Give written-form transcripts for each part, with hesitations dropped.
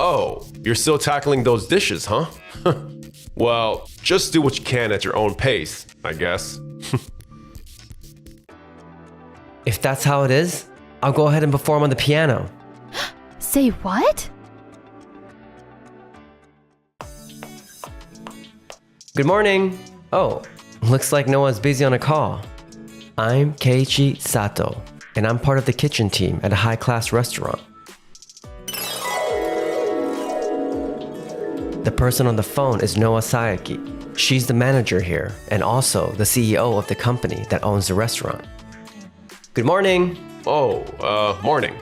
Oh, you're still tackling those dishes, huh? Well, just do what you can at your own pace, I guess. If that's how it is, I'll go ahead and perform on the piano. Say what? Good morning. Oh, looks like no one's busy on a call. I'm Keiichi Sato, and I'm part of the kitchen team at a high-class restaurant. The person on the phone is Noa Sayaki. She's the manager here and also the CEO of the company that owns the restaurant. Good morning. Oh, morning.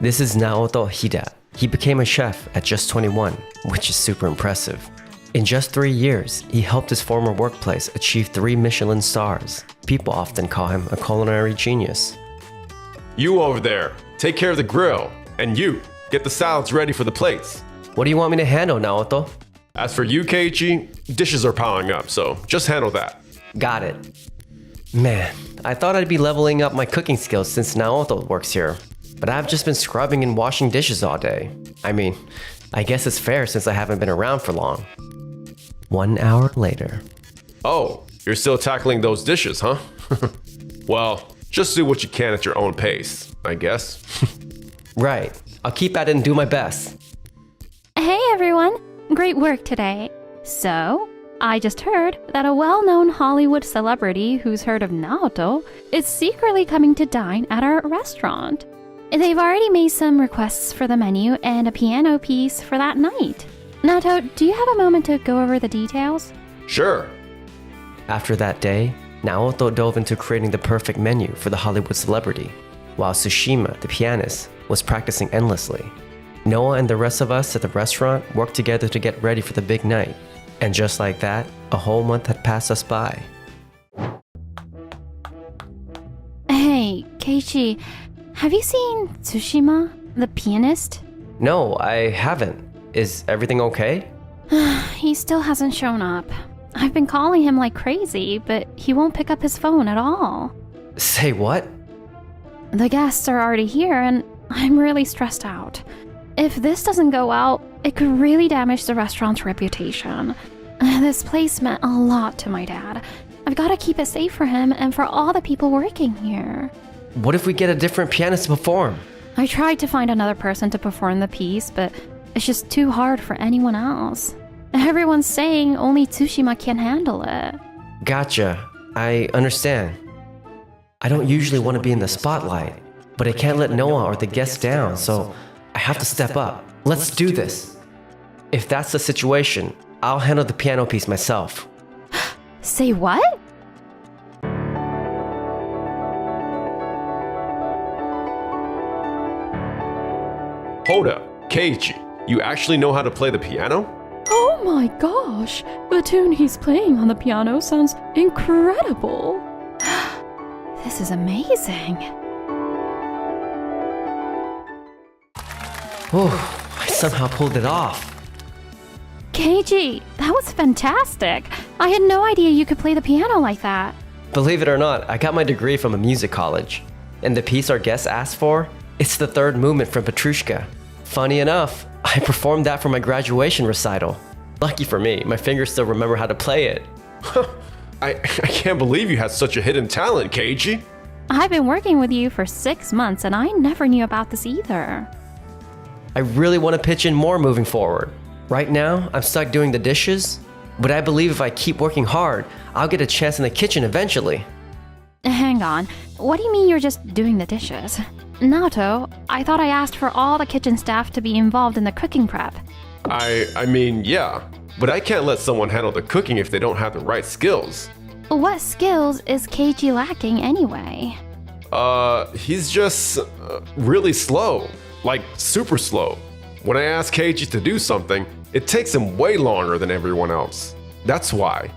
This is Naoto Hida. He became a chef at just 21, which is super impressive. In just 3 years, he helped his former workplace achieve 3 Michelin stars. People often call him a culinary genius. You over there, take care of the grill. And you, get the salads ready for the plates. What do you want me to handle, Naoto? As for you, Keiichi, dishes are piling up, so just handle that. Got it. Man, I thought I'd be leveling up my cooking skills since Naoto works here, but I've just been scrubbing and washing dishes all day. I mean, I guess it's fair since I haven't been around for long. 1 hour later. Oh, you're still tackling those dishes, huh? Well, just do what you can at your own pace, I guess. Right. I'll keep at it and do my best. Hey everyone, great work today. So, I just heard that a well-known Hollywood celebrity who's heard of Naoto is secretly coming to dine at our restaurant. They've already made some requests for the menu and a piano piece for that night. Naoto, do you have a moment to go over the details? Sure. After that day, Naoto dove into creating the perfect menu for the Hollywood celebrity, while Tsushima, the pianist, was practicing endlessly. Noah and the rest of us at the restaurant worked together to get ready for the big night. And just like that, a whole month had passed us by. Hey, Keiichi, have you seen Tsushima, the pianist? No, I haven't. Is everything okay? He still hasn't shown up. I've been calling him like crazy, but he won't pick up his phone at all. Say what? The guests are already here and I'm really stressed out. If this doesn't go well, it could really damage the restaurant's reputation. This place meant a lot to my dad. I've got to keep it safe for him and for all the people working here. What if we get a different pianist to perform? I tried to find another person to perform the piece, but it's just too hard for anyone else. Everyone's saying only Tsushima can handle it. Gotcha. I understand. I don't usually want to be in the spotlight, but I can't let Noah or the guests down, so I have to step up. Let's do this. If that's the situation, I'll handle the piano piece myself. Say what? Hold up, Keiichi, you actually know how to play the piano? Oh my gosh, the tune he's playing on the piano sounds incredible. This is amazing. Oh, I somehow pulled it off. Keiichi, that was fantastic. I had no idea you could play the piano like that. Believe it or not, I got my degree from a music college. And the piece our guests asked for, it's the third movement from Petrushka. Funny enough, I performed that for my graduation recital. Lucky for me, my fingers still remember how to play it. I can't believe you had such a hidden talent, Keiichi. I've been working with you for 6 months and I never knew about this either. I really want to pitch in more moving forward. Right now, I'm stuck doing the dishes, but I believe if I keep working hard, I'll get a chance in the kitchen eventually. Hang on, what do you mean you're just doing the dishes? Naoto, I thought I asked for all the kitchen staff to be involved in the cooking prep. I mean, yeah, but I can't let someone handle the cooking if they don't have the right skills. What skills is Keiichi lacking anyway? He's just really slow, like super slow. When I ask Keiichi to do something, it takes him way longer than everyone else. That's why.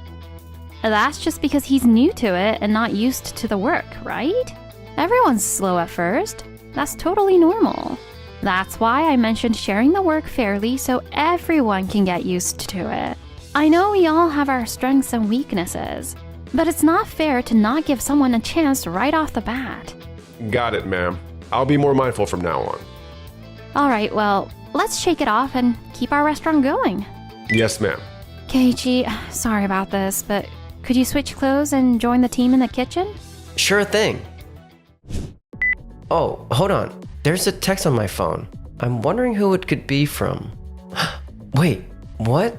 That's just because he's new to it and not used to the work, right? Everyone's slow at first. That's totally normal. That's why I mentioned sharing the work fairly so everyone can get used to it. I know we all have our strengths and weaknesses, but it's not fair to not give someone a chance right off the bat. Got it, ma'am. I'll be more mindful from now on. Alright, well, let's shake it off and keep our restaurant going. Yes, ma'am. Keiichi, sorry about this, but could you switch clothes and join the team in the kitchen? Sure thing. Oh, hold on. There's a text on my phone. I'm wondering who it could be from. Wait, what?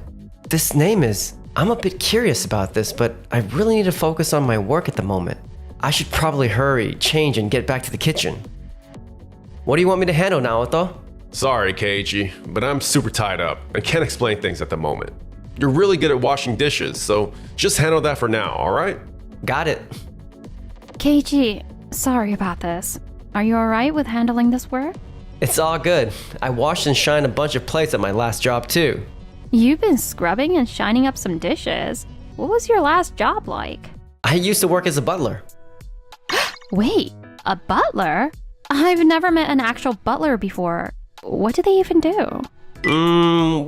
This name is... I'm a bit curious about this, but I really need to focus on my work at the moment. I should probably hurry, change, and get back to the kitchen. What do you want me to handle, Naoto? Sorry, Keiichi, but I'm super tied up and can't explain things at the moment. You're really good at washing dishes, so just handle that for now, alright? Got it. Keiichi, sorry about this. Are you alright with handling this work? It's all good. I washed and shined a bunch of plates at my last job too. You've been scrubbing and shining up some dishes. What was your last job like? I used to work as a butler. Wait, a butler? I've never met an actual butler before. What do they even do?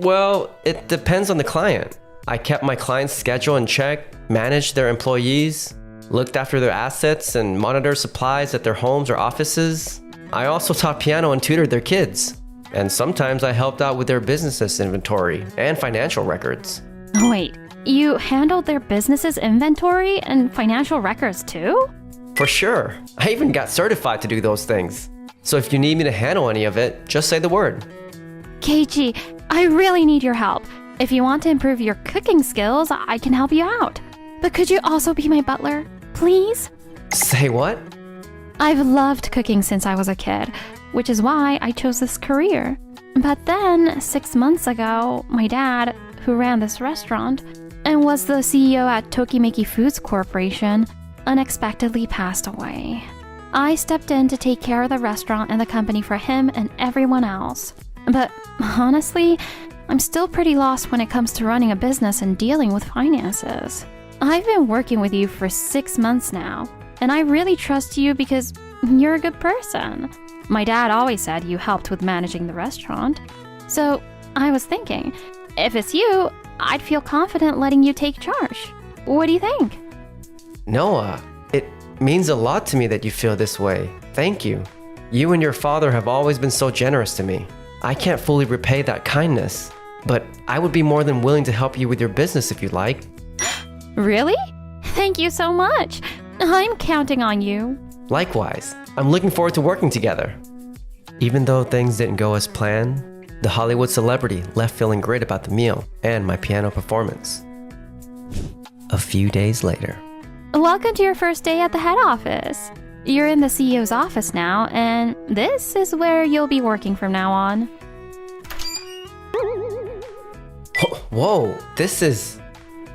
Well, it depends on the client. I kept my client's schedule in check, managed their employees, looked after their assets, and monitored supplies at their homes or offices. I also taught piano and tutored their kids. And sometimes I helped out with their business's inventory and financial records. Wait, you handled their business's inventory and financial records too? For sure. I even got certified to do those things. So if you need me to handle any of it, just say the word. Keiichi, I really need your help. If you want to improve your cooking skills, I can help you out. But could you also be my butler, please? Say what? I've loved cooking since I was a kid, which is why I chose this career. But then, 6 months ago, my dad, who ran this restaurant and was the CEO at Tokimeki Foods Corporation, unexpectedly passed away. I stepped in to take care of the restaurant and the company for him and everyone else. But honestly, I'm still pretty lost when it comes to running a business and dealing with finances. I've been working with you for 6 months now, and I really trust you because you're a good person. My dad always said you helped with managing the restaurant. So I was thinking, if it's you, I'd feel confident letting you take charge. What do you think? Noah, it means a lot to me that you feel this way. Thank you. You and your father have always been so generous to me. I can't fully repay that kindness, but I would be more than willing to help you with your business if you'd like. Really? Thank you so much. I'm counting on you. Likewise, I'm looking forward to working together. Even though things didn't go as planned, the Hollywood celebrity left feeling great about the meal and my piano performance. A few days later. Welcome to your first day at the head office. You're in the CEO's office now, and this is where you'll be working from now on. Whoa, this is...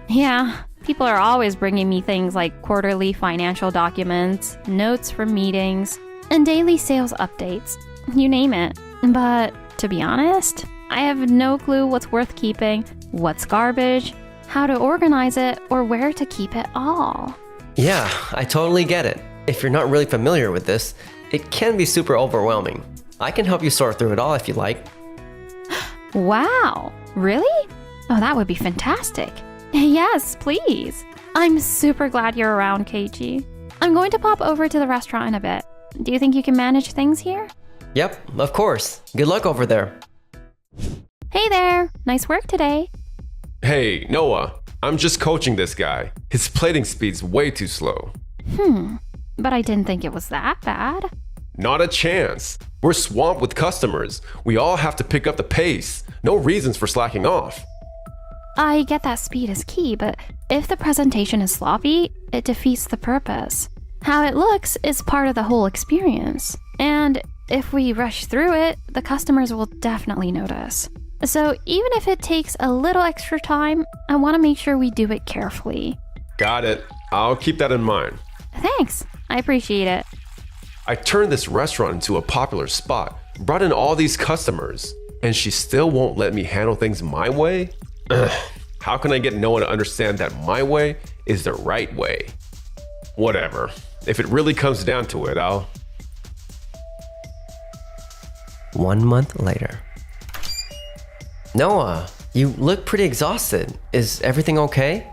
Yeah, people are always bringing me things like quarterly financial documents, notes from meetings, and daily sales updates. You name it. But to be honest, I have no clue what's worth keeping, what's garbage, how to organize it, or where to keep it all. Yeah, I totally get it. If you're not really familiar with this, it can be super overwhelming. I can help you sort through it all if you like. Wow, really? Oh, that would be fantastic. Yes, please. I'm super glad you're around, Keiichi. I'm going to pop over to the restaurant in a bit. Do you think you can manage things here? Yep, of course. Good luck over there. Hey there, nice work today. Hey, Noah, I'm just coaching this guy. His plating speed's way too slow. But I didn't think it was that bad. Not a chance. We're swamped with customers. We all have to pick up the pace. No reasons for slacking off. I get that speed is key, but if the presentation is sloppy, it defeats the purpose. How it looks is part of the whole experience. And if we rush through it, the customers will definitely notice. So even if it takes a little extra time, I want to make sure we do it carefully. Got it. I'll keep that in mind. Thanks. I appreciate it. I turned this restaurant into a popular spot, brought in all these customers, and she still won't let me handle things my way? Ugh. How can I get Noah to understand that my way is the right way? Whatever. If it really comes down to it, I'll... 1 month later. Noah, you look pretty exhausted. Is everything okay?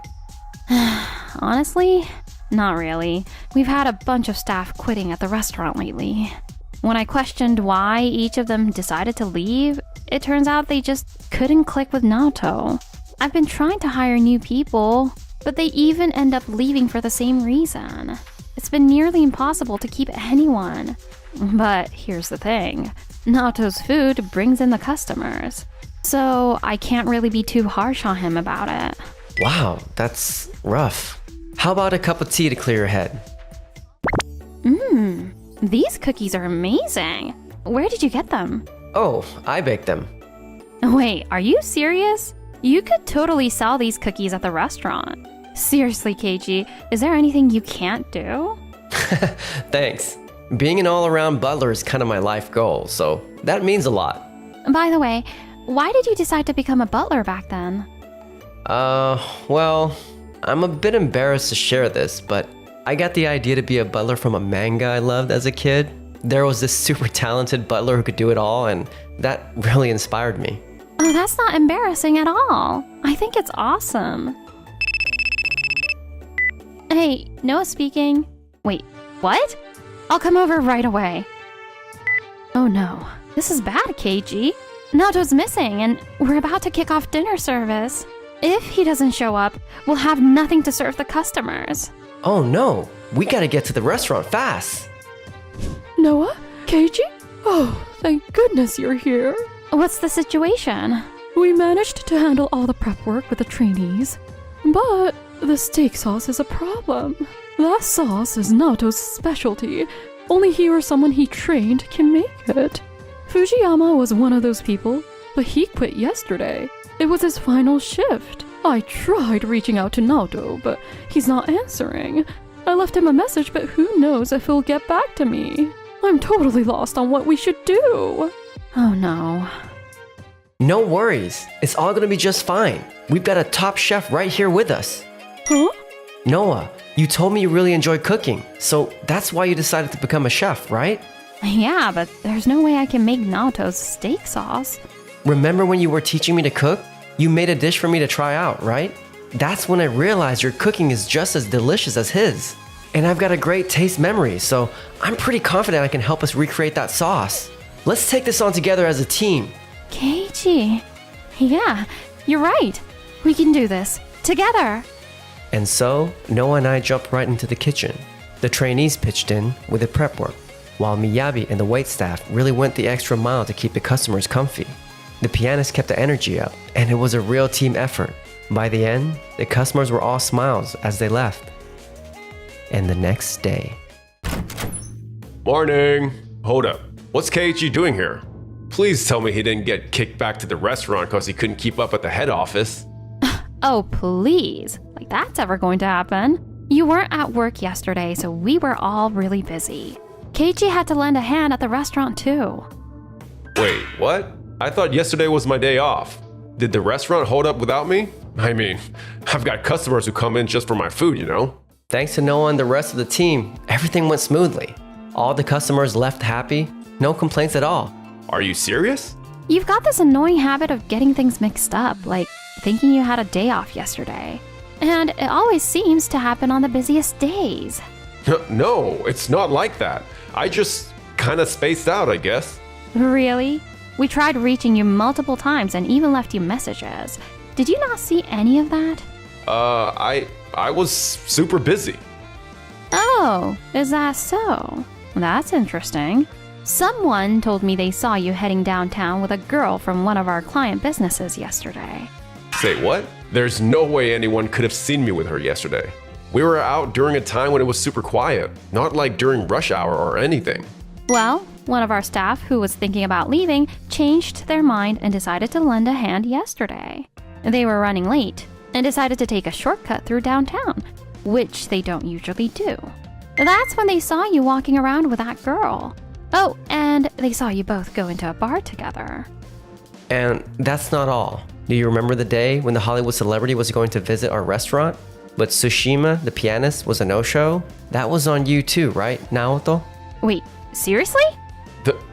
Honestly, not really. We've had a bunch of staff quitting at the restaurant lately. When I questioned why each of them decided to leave, it turns out they just couldn't click with Naoto. I've been trying to hire new people, but they even end up leaving for the same reason. It's been nearly impossible to keep anyone. But here's the thing. Naoto's food brings in the customers. So I can't really be too harsh on him about it. Wow, that's rough. How about a cup of tea to clear your head? These cookies are amazing. Where did you get them? Oh, I baked them. Wait, are you serious? You could totally sell these cookies at the restaurant. Seriously, Keiji, is there anything you can't do? Thanks. Being an all-around butler is kind of my life goal, so that means a lot. By the way, why did you decide to become a butler back then? Well, I'm a bit embarrassed to share this, but I got the idea to be a butler from a manga I loved as a kid. There was this super talented butler who could do it all, and that really inspired me. Oh, that's not embarrassing at all. I think it's awesome. Hey, Noah speaking. Wait, what? I'll come over right away. Oh no, this is bad, Keiji. Naoto's missing, and we're about to kick off dinner service. If he doesn't show up, we'll have nothing to serve the customers. Oh no, we gotta get to the restaurant fast. Noah? Keiji? Oh, thank goodness you're here. What's the situation? We managed to handle all the prep work with the trainees, but the steak sauce is a problem. That sauce is Naoto's specialty. Only he or someone he trained can make it. Fujiyama was one of those people, but he quit yesterday. It was his final shift. I tried reaching out to Naoto, but he's not answering. I left him a message, but who knows if he'll get back to me. I'm totally lost on what we should do. Oh no. No worries, it's all gonna be just fine. We've got a top chef right here with us. Huh? Noah, you told me you really enjoy cooking, so that's why you decided to become a chef, right? Yeah, but there's no way I can make Naoto's steak sauce. Remember when you were teaching me to cook? You made a dish for me to try out, right? That's when I realized your cooking is just as delicious as his. And I've got a great taste memory, so I'm pretty confident I can help us recreate that sauce. Let's take this on together as a team. Keiji. Yeah, you're right. We can do this. Together. And so, Noah and I jumped right into the kitchen. The trainees pitched in with the prep work, while Miyabi and the waitstaff really went the extra mile to keep the customers comfy. The pianist kept the energy up, and it was a real team effort. By the end, the customers were all smiles as they left. And the next day... Morning. Hold up. What's Keiichi doing here? Please tell me he didn't get kicked back to the restaurant because he couldn't keep up at the head office. Oh, please. Like that's ever going to happen. You weren't at work yesterday, so we were all really busy. Keiichi had to lend a hand at the restaurant too. Wait, what? I thought yesterday was my day off. Did the restaurant hold up without me? I mean, I've got customers who come in just for my food, you know? Thanks to Noah and the rest of the team, everything went smoothly. All the customers left happy, no complaints at all. Are you serious? You've got this annoying habit of getting things mixed up, like thinking you had a day off yesterday. And it always seems to happen on the busiest days. No, it's not like that. I just kind of spaced out, I guess. Really? We tried reaching you multiple times and even left you messages. Did you not see any of that? I was super busy. Oh, is that so? That's interesting. Someone told me they saw you heading downtown with a girl from one of our client businesses yesterday. Say what? There's no way anyone could have seen me with her yesterday. We were out during a time when it was super quiet, not like during rush hour or anything. Well, one of our staff who was thinking about leaving changed their mind and decided to lend a hand yesterday. They were running late and decided to take a shortcut through downtown, which they don't usually do. That's when they saw you walking around with that girl. Oh, and they saw you both go into a bar together. And that's not all. Do you remember the day when the Hollywood celebrity was going to visit our restaurant? But Tsushima, the pianist, was a no-show? That was on you too, right, Naoto? Wait, seriously?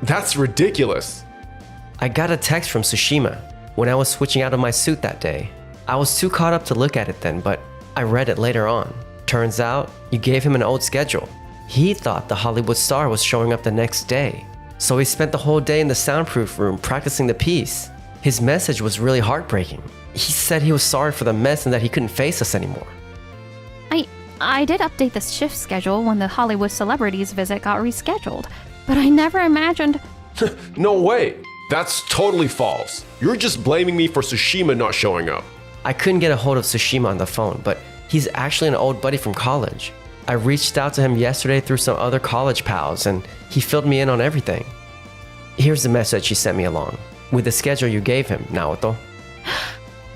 That's ridiculous. I got a text from Tsushima when I was switching out of my suit that day. I was too caught up to look at it then, but I read it later on. Turns out, you gave him an old schedule. He thought the Hollywood star was showing up the next day. So he spent the whole day in the soundproof room practicing the piece. His message was really heartbreaking. He said he was sorry for the mess and that he couldn't face us anymore. I did update the shift schedule when the Hollywood celebrities visit got rescheduled, but I never imagined... No way! That's totally false. You're just blaming me for Tsushima not showing up. I couldn't get a hold of Tsushima on the phone, but he's actually an old buddy from college. I reached out to him yesterday through some other college pals, and he filled me in on everything. Here's the message he sent me along, with the schedule you gave him, Naoto.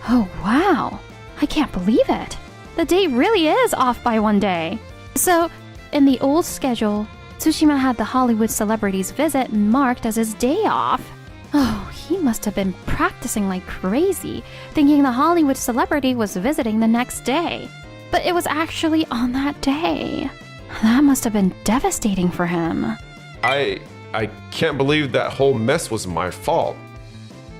Oh, wow. I can't believe it. The date really is off by one day. So, in the old schedule, Tsushima had the Hollywood celebrities visit marked as his day off. Oh, he must have been practicing like crazy, thinking the Hollywood celebrity was visiting the next day. But it was actually on that day. That must have been devastating for him. I can't believe that whole mess was my fault.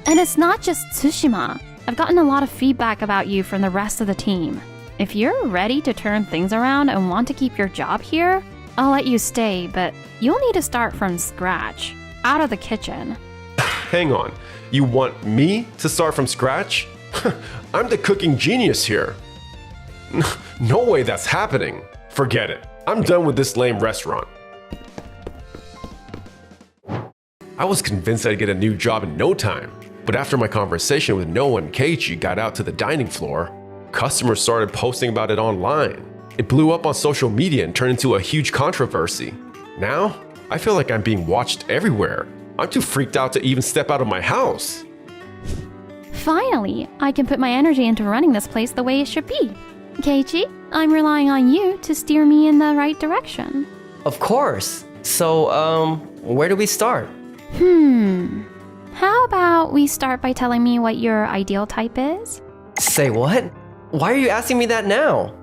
And it's not just Tsushima. I've gotten a lot of feedback about you from the rest of the team. If you're ready to turn things around and want to keep your job here, I'll let you stay, but you'll need to start from scratch, out of the kitchen. Hang on, you want me to start from scratch? I'm the cooking genius here. No way that's happening. Forget it. I'm done with this lame restaurant. I was convinced I'd get a new job in no time, but after my conversation with Noah and Keiichi got out to the dining floor, customers started posting about it online. It blew up on social media and turned into a huge controversy. Now, I feel like I'm being watched everywhere. I'm too freaked out to even step out of my house. Finally, I can put my energy into running this place the way it should be. Keiichi, I'm relying on you to steer me in the right direction. Of course. So, where do we start? How about we start by telling me what your ideal type is? Say what? Why are you asking me that now?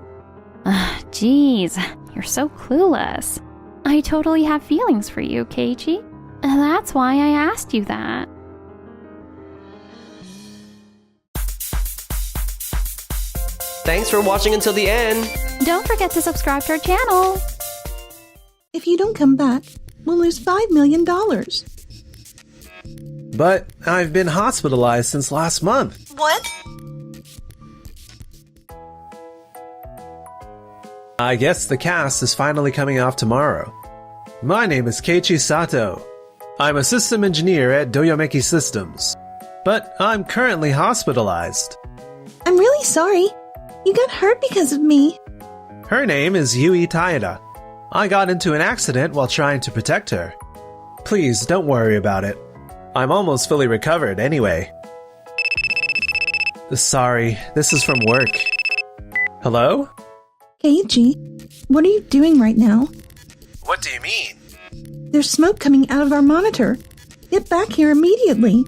Jeez, you're so clueless. I totally have feelings for you, Keiichi. That's why I asked you that. Thanks for watching until the end. Don't forget to subscribe to our channel. If you don't come back, we'll lose $5 million. But I've been hospitalized since last month. What? I guess the cast is finally coming off tomorrow. My name is Keiichi Sato. I'm a system engineer at Doyomeki Systems. But I'm currently hospitalized. I'm really sorry. You got hurt because of me. Her name is Yui Taeda. I got into an accident while trying to protect her. Please don't worry about it. I'm almost fully recovered anyway. Sorry, this is from work. Hello? Keiichi, what are you doing right now? What do you mean? There's smoke coming out of our monitor. Get back here immediately.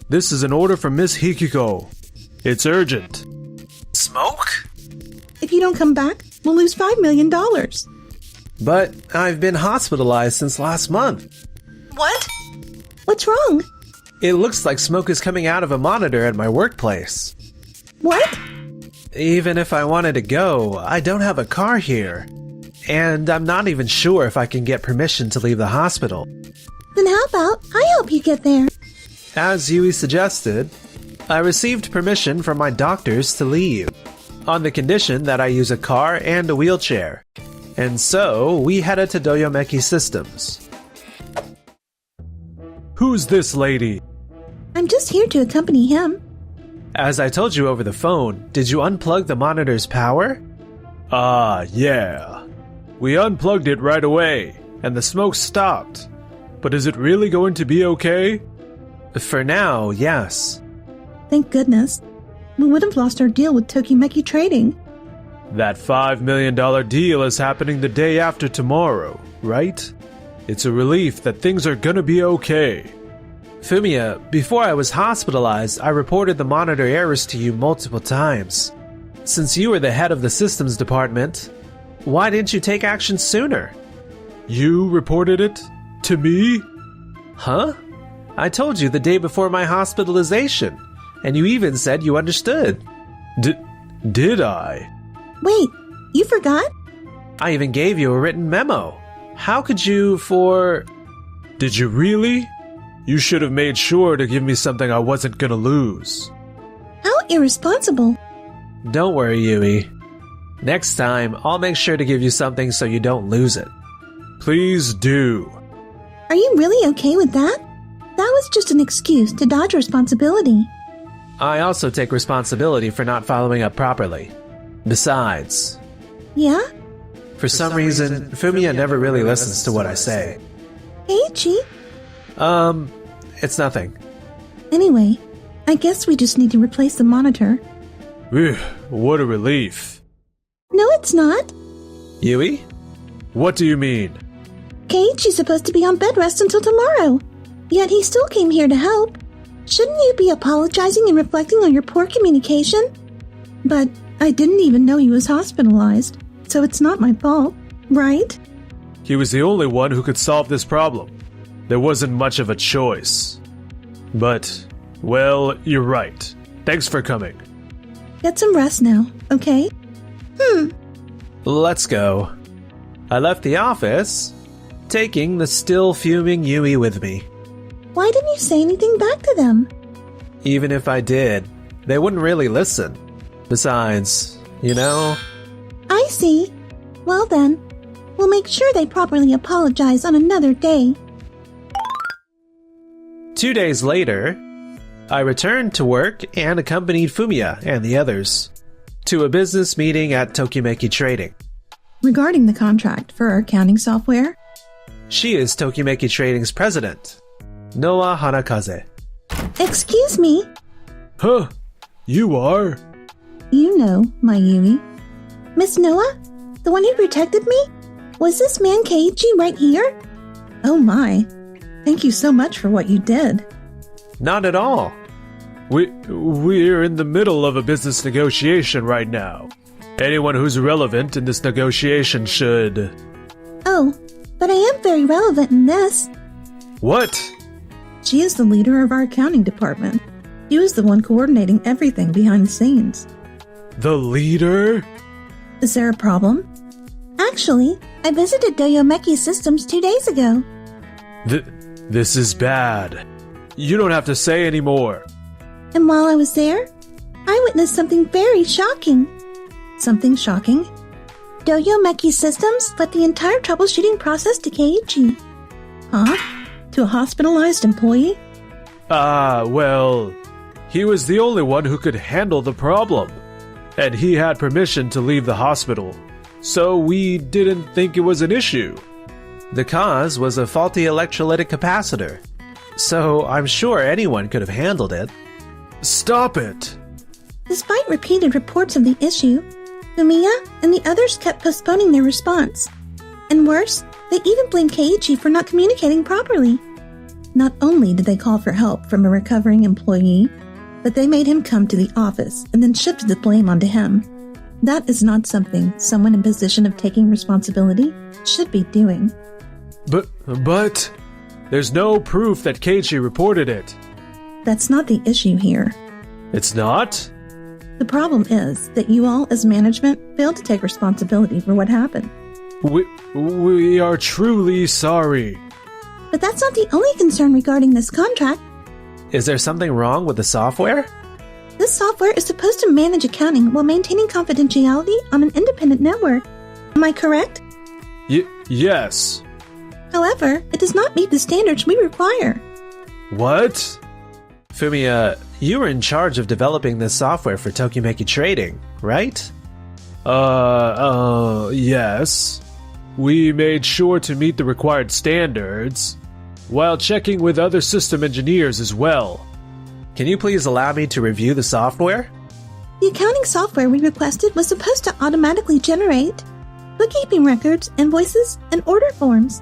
This is an order from Miss Hikiko. It's urgent. Smoke? If you don't come back, we'll lose $5 million. But I've been hospitalized since last month. What? What's wrong? It looks like smoke is coming out of a monitor at my workplace. What? Even if I wanted to go, I don't have a car here. And I'm not even sure if I can get permission to leave the hospital. Then how about I help you get there? As Yui suggested, I received permission from my doctors to leave, on the condition that I use a car and a wheelchair. And so, we headed to Doyomeki Systems. Who's this lady? I'm just here to accompany him. As I told you over the phone, did you unplug the monitor's power? Yeah. We unplugged it right away, and the smoke stopped. But is it really going to be okay? For now, yes. Thank goodness. We would have lost our deal with Tokimeki Trading. That $5 million deal is happening the day after tomorrow, right? It's a relief that things are gonna be okay. Fumiya, before I was hospitalized, I reported the monitor errors to you multiple times. Since you were the head of the systems department, why didn't you take action sooner? You reported it? To me? Huh? I told you the day before my hospitalization, and you even said you understood. Did I? Wait, you forgot? I even gave you a written memo. How could you Did you really? You should have made sure to give me something I wasn't gonna lose. How irresponsible. Don't worry, Yui. Next time, I'll make sure to give you something so you don't lose it. Please do. Are you really okay with that? That was just an excuse to dodge responsibility. I also take responsibility for not following up properly. Besides, Yeah? for some reason, Fumiya never really listens to what I say. Keiichi? It's nothing. Anyway, I guess we just need to replace the monitor. Whew, what a relief. No, it's not. Yui? What do you mean? Keiichi's supposed to be on bed rest until tomorrow. Yet he still came here to help. Shouldn't you be apologizing and reflecting on your poor communication? But I didn't even know he was hospitalized, so it's not my fault, right? He was the only one who could solve this problem. There wasn't much of a choice. But, well, you're right. Thanks for coming. Get some rest now, okay? Let's go. I left the office, taking the still fuming Yui with me. Why didn't you say anything back to them? Even if I did, they wouldn't really listen. Besides, I see. Well then, we'll make sure they properly apologize on another day. 2 days later, I returned to work and accompanied Fumiya and the others to a business meeting at Tokimeki Trading. Regarding the contract for our accounting software, She is Tokimeki Trading's president, Noa Hanakaze. excuse me, Huh? You are? you know, my Yui. Miss Noah, the one who protected me? Was this man Keiichi right here? Oh my. Thank you so much for what you did. Not at all. We're in the middle of a business negotiation right now. Anyone who's relevant in this negotiation should... Oh, but I am very relevant in this. What? She is the leader of our accounting department. She was the one coordinating everything behind the scenes. The leader? Is there a problem? Actually, I visited Doyomeki Systems 2 days ago. This is bad. You don't have to say any more. And while I was there, I witnessed something very shocking. Something shocking? Doyomeki Systems left the entire troubleshooting process to Keiichi. Huh? To a hospitalized employee? Well, he was the only one who could handle the problem. And he had permission to leave the hospital. So we didn't think it was an issue. The cause was a faulty electrolytic capacitor. So I'm sure anyone could have handled it. Stop it! Despite repeated reports of the issue, Fumiya and the others kept postponing their response. And worse, they even blamed Keiichi for not communicating properly. Not only did they call for help from a recovering employee, but they made him come to the office and then shifted the blame onto him. That is not something someone in position of taking responsibility should be doing. But there's no proof that Keiichi reported it. That's not the issue here. It's not? The problem is that you all as management failed to take responsibility for what happened. We are truly sorry. But that's not the only concern regarding this contract. Is there something wrong with the software? This software is supposed to manage accounting while maintaining confidentiality on an independent network. Am I correct? Yes. However, it does not meet the standards we require. What? Fumiya, you were in charge of developing this software for Tokimeki Trading, right? Yes. We made sure to meet the required standards, while checking with other system engineers as well. Can you please allow me to review the software? The accounting software we requested was supposed to automatically generate bookkeeping records, invoices, and order forms,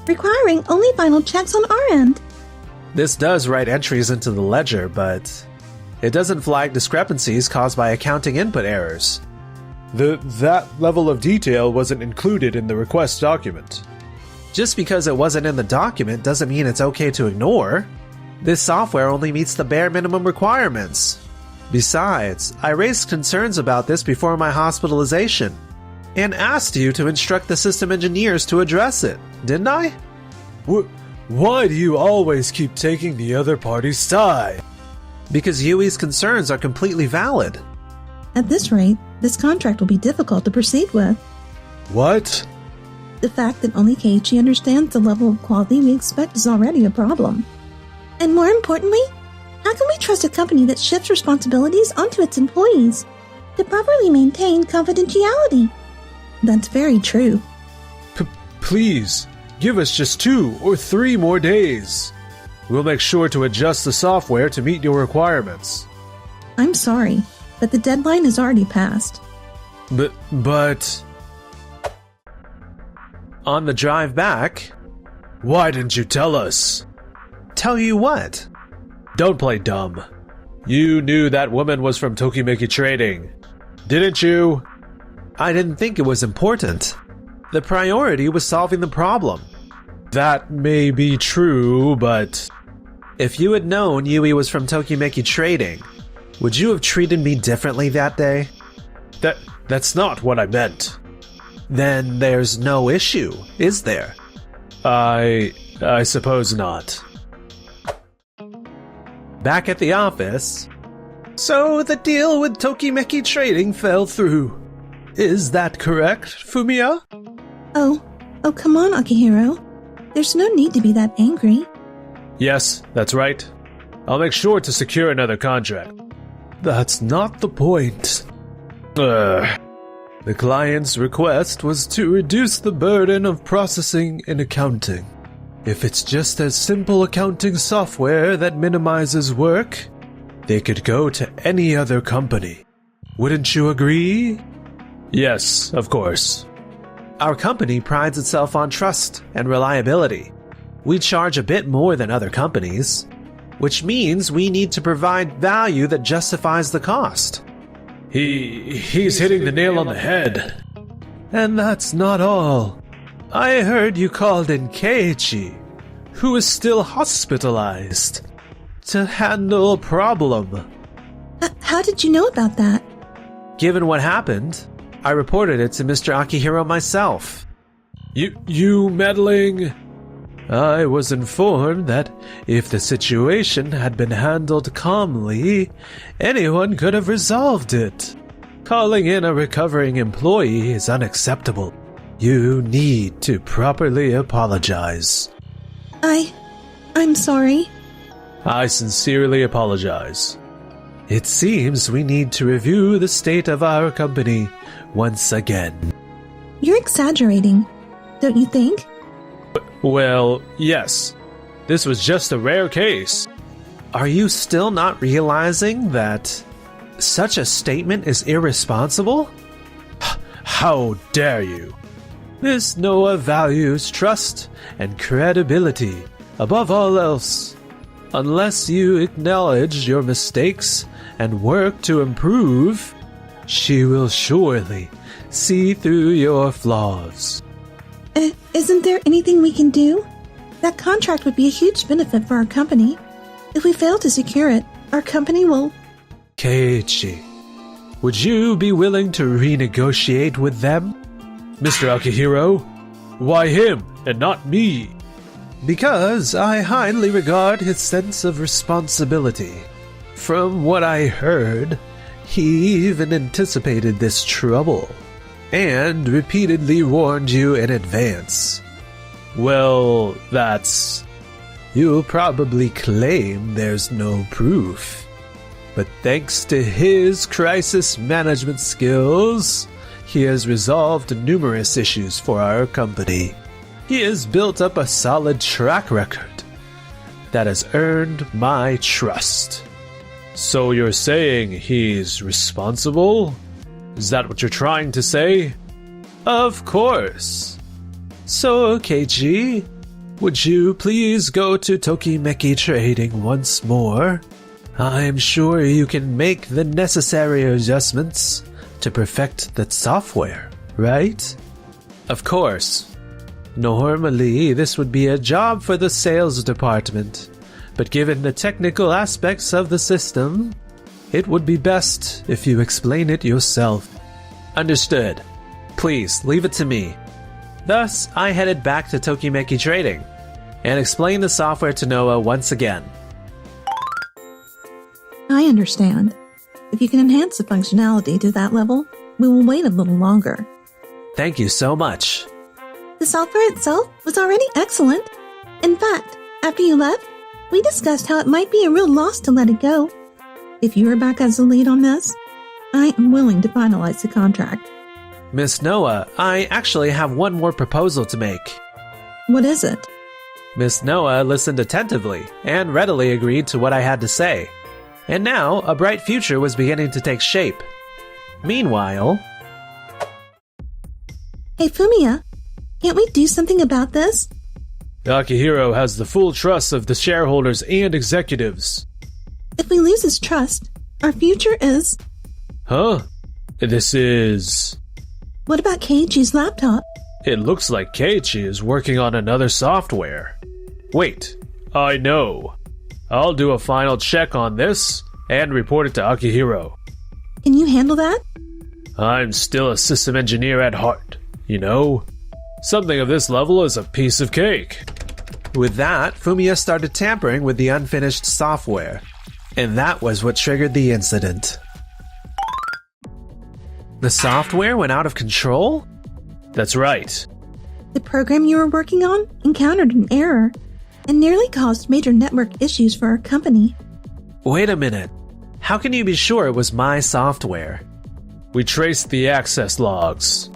requiring only final checks on our end. This does write entries into the ledger, but it doesn't flag discrepancies caused by accounting input errors. That level of detail wasn't included in the request document. Just because it wasn't in the document doesn't mean it's okay to ignore. This software only meets the bare minimum requirements. Besides, I raised concerns about this before my hospitalization, and asked you to instruct the system engineers to address it, didn't I? Why do you always keep taking the other party's side? Because Yui's concerns are completely valid. At this rate, this contract will be difficult to proceed with. What? The fact that only Keiichi understands the level of quality we expect is already a problem. And more importantly, how can we trust a company that shifts responsibilities onto its employees to properly maintain confidentiality? That's very true. Please, give us just 2 or 3 more days. We'll make sure to adjust the software to meet your requirements. I'm sorry, but the deadline has already passed. But... On the drive back, why didn't you tell us? Tell you what? Don't play dumb. You knew that woman was from Tokimeki Trading, didn't you? I didn't think it was important. The priority was solving the problem. That may be true, but... If you had known Yui was from Tokimeki Trading, would you have treated me differently that day? That's not what I meant. Then there's no issue, is there? I suppose not. Back at the office. So the deal with Tokimeki Trading fell through. Is that correct, Fumiya? Oh, come on, Akihiro. There's no need to be that angry. Yes, that's right. I'll make sure to secure another contract. That's not the point. The client's request was to reduce the burden of processing and accounting. If it's just a simple accounting software that minimizes work, they could go to any other company. Wouldn't you agree? Yes, of course. Our company prides itself on trust and reliability. We charge a bit more than other companies, which means we need to provide value that justifies the cost. He's hitting the nail on the head. And that's not all. I heard you called in Keiichi, who is still hospitalized, to handle a problem. How did you know about that? Given what happened, I reported it to Mr. Akihiro myself. You meddling? I was informed that if the situation had been handled calmly, anyone could have resolved it. Calling in a recovering employee is unacceptable. You need to properly apologize. I'm sorry. I sincerely apologize. It seems we need to review the state of our company once again. You're exaggerating, don't you think? Well, yes. This was just a rare case. Are you still not realizing that such a statement is irresponsible? How dare you? Miss Noah values trust and credibility above all else. Unless you acknowledge your mistakes and work to improve, she will surely see through your flaws. Isn't there anything we can do? That contract would be a huge benefit for our company. If we fail to secure it, our company will... Keiichi, would you be willing to renegotiate with them? Mr. Akihiro? Why him and not me? Because I highly regard his sense of responsibility. From what I heard, he even anticipated this trouble and repeatedly warned you in advance. Well, that's... You'll probably claim there's no proof. But thanks to his crisis management skills, he has resolved numerous issues for our company. He has built up a solid track record that has earned my trust. So you're saying he's responsible? Is that what you're trying to say? Of course. So, Keiichi, would you please go to Tokimeki Trading once more? I'm sure you can make the necessary adjustments to perfect the software, right? Of course. Normally, this would be a job for the sales department, but given the technical aspects of the system, it would be best if you explain it yourself. Understood. Please, leave it to me. Thus, I headed back to Tokimeki Trading, and explained the software to Noah once again. I understand. If you can enhance the functionality to that level, we will wait a little longer. Thank you so much. The software itself was already excellent. In fact, after you left, we discussed how it might be a real loss to let it go. If you are back as the lead on this, I am willing to finalize the contract. Miss Noah, I actually have one more proposal to make. What is it? Miss Noah listened attentively and readily agreed to what I had to say. And now, a bright future was beginning to take shape. Meanwhile... Hey Fumiya, can't we do something about this? Akihiro has the full trust of the shareholders and executives. If we lose his trust, our future is... Huh? This is... What about Keiichi's laptop? It looks like Keiichi is working on another software. Wait, I know. I'll do a final check on this and report it to Akihiro. Can you handle that? I'm still a system engineer at heart, you know? Something of this level is a piece of cake. With that, Fumiya started tampering with the unfinished software. And that was what triggered the incident. The software went out of control? That's right. The program you were working on encountered an error and nearly caused major network issues for our company. Wait a minute. How can you be sure it was my software? We traced the access logs.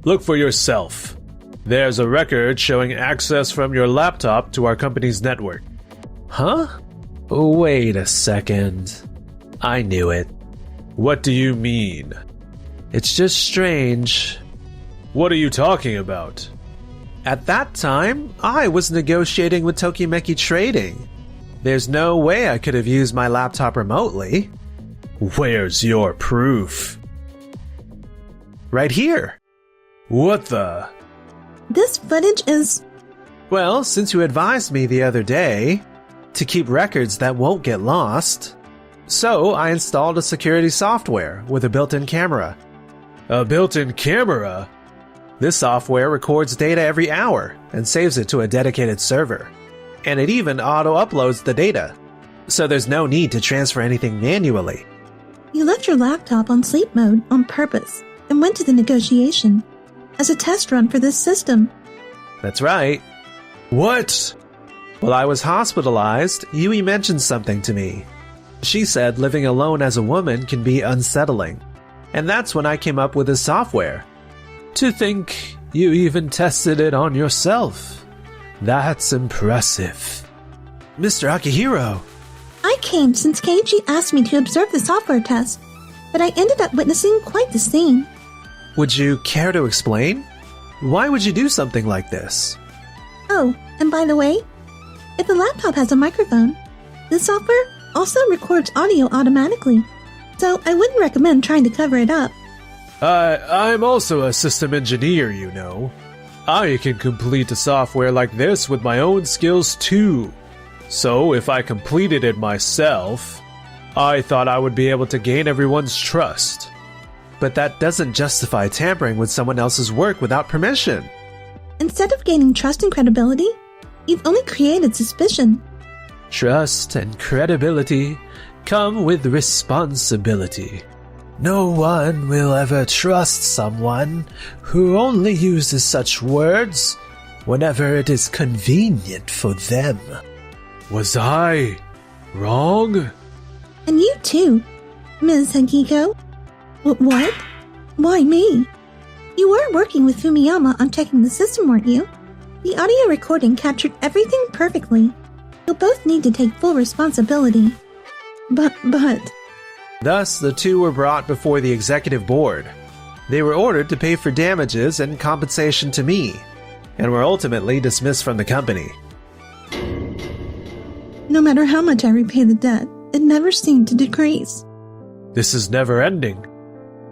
Look for yourself. There's a record showing access from your laptop to our company's network. Huh? Wait a second. I knew it. What do you mean? It's just strange. What are you talking about? At that time, I was negotiating with Tokimeki Trading. There's no way I could have used my laptop remotely. Where's your proof? Right here. What the? This footage is... Well, since you advised me the other day to keep records that won't get lost, so I installed a security software with a built-in camera. A built-in camera? This software records data every hour and saves it to a dedicated server. And it even auto-uploads the data, so there's no need to transfer anything manually. You left your laptop on sleep mode on purpose and went to the negotiation as a test run for this system. That's right. What? While I was hospitalized, Yui mentioned something to me. She said living alone as a woman can be unsettling. And that's when I came up with this software. To think you even tested it on yourself. That's impressive. Mr. Akihiro. I came since Keiichi asked me to observe the software test, but I ended up witnessing quite the scene. Would you care to explain? Why would you do something like this? Oh, and by the way, if the laptop has a microphone, this software also records audio automatically, so I wouldn't recommend trying to cover it up. I'm also a system engineer, you know. I can complete a software like this with my own skills too. So if I completed it myself, I thought I would be able to gain everyone's trust. But that doesn't justify tampering with someone else's work without permission. Instead of gaining trust and credibility, you've only created suspicion. Trust and credibility come with responsibility. No one will ever trust someone who only uses such words whenever it is convenient for them. Was I wrong? And you too, Ms. Hagiko. What? Why me? You were working with Fumiyama on checking the system, weren't you? The audio recording captured everything perfectly. You'll both need to take full responsibility. But... Thus, the two were brought before the executive board. They were ordered to pay for damages and compensation to me, and were ultimately dismissed from the company. No matter how much I repay the debt, it never seemed to decrease. This is never ending.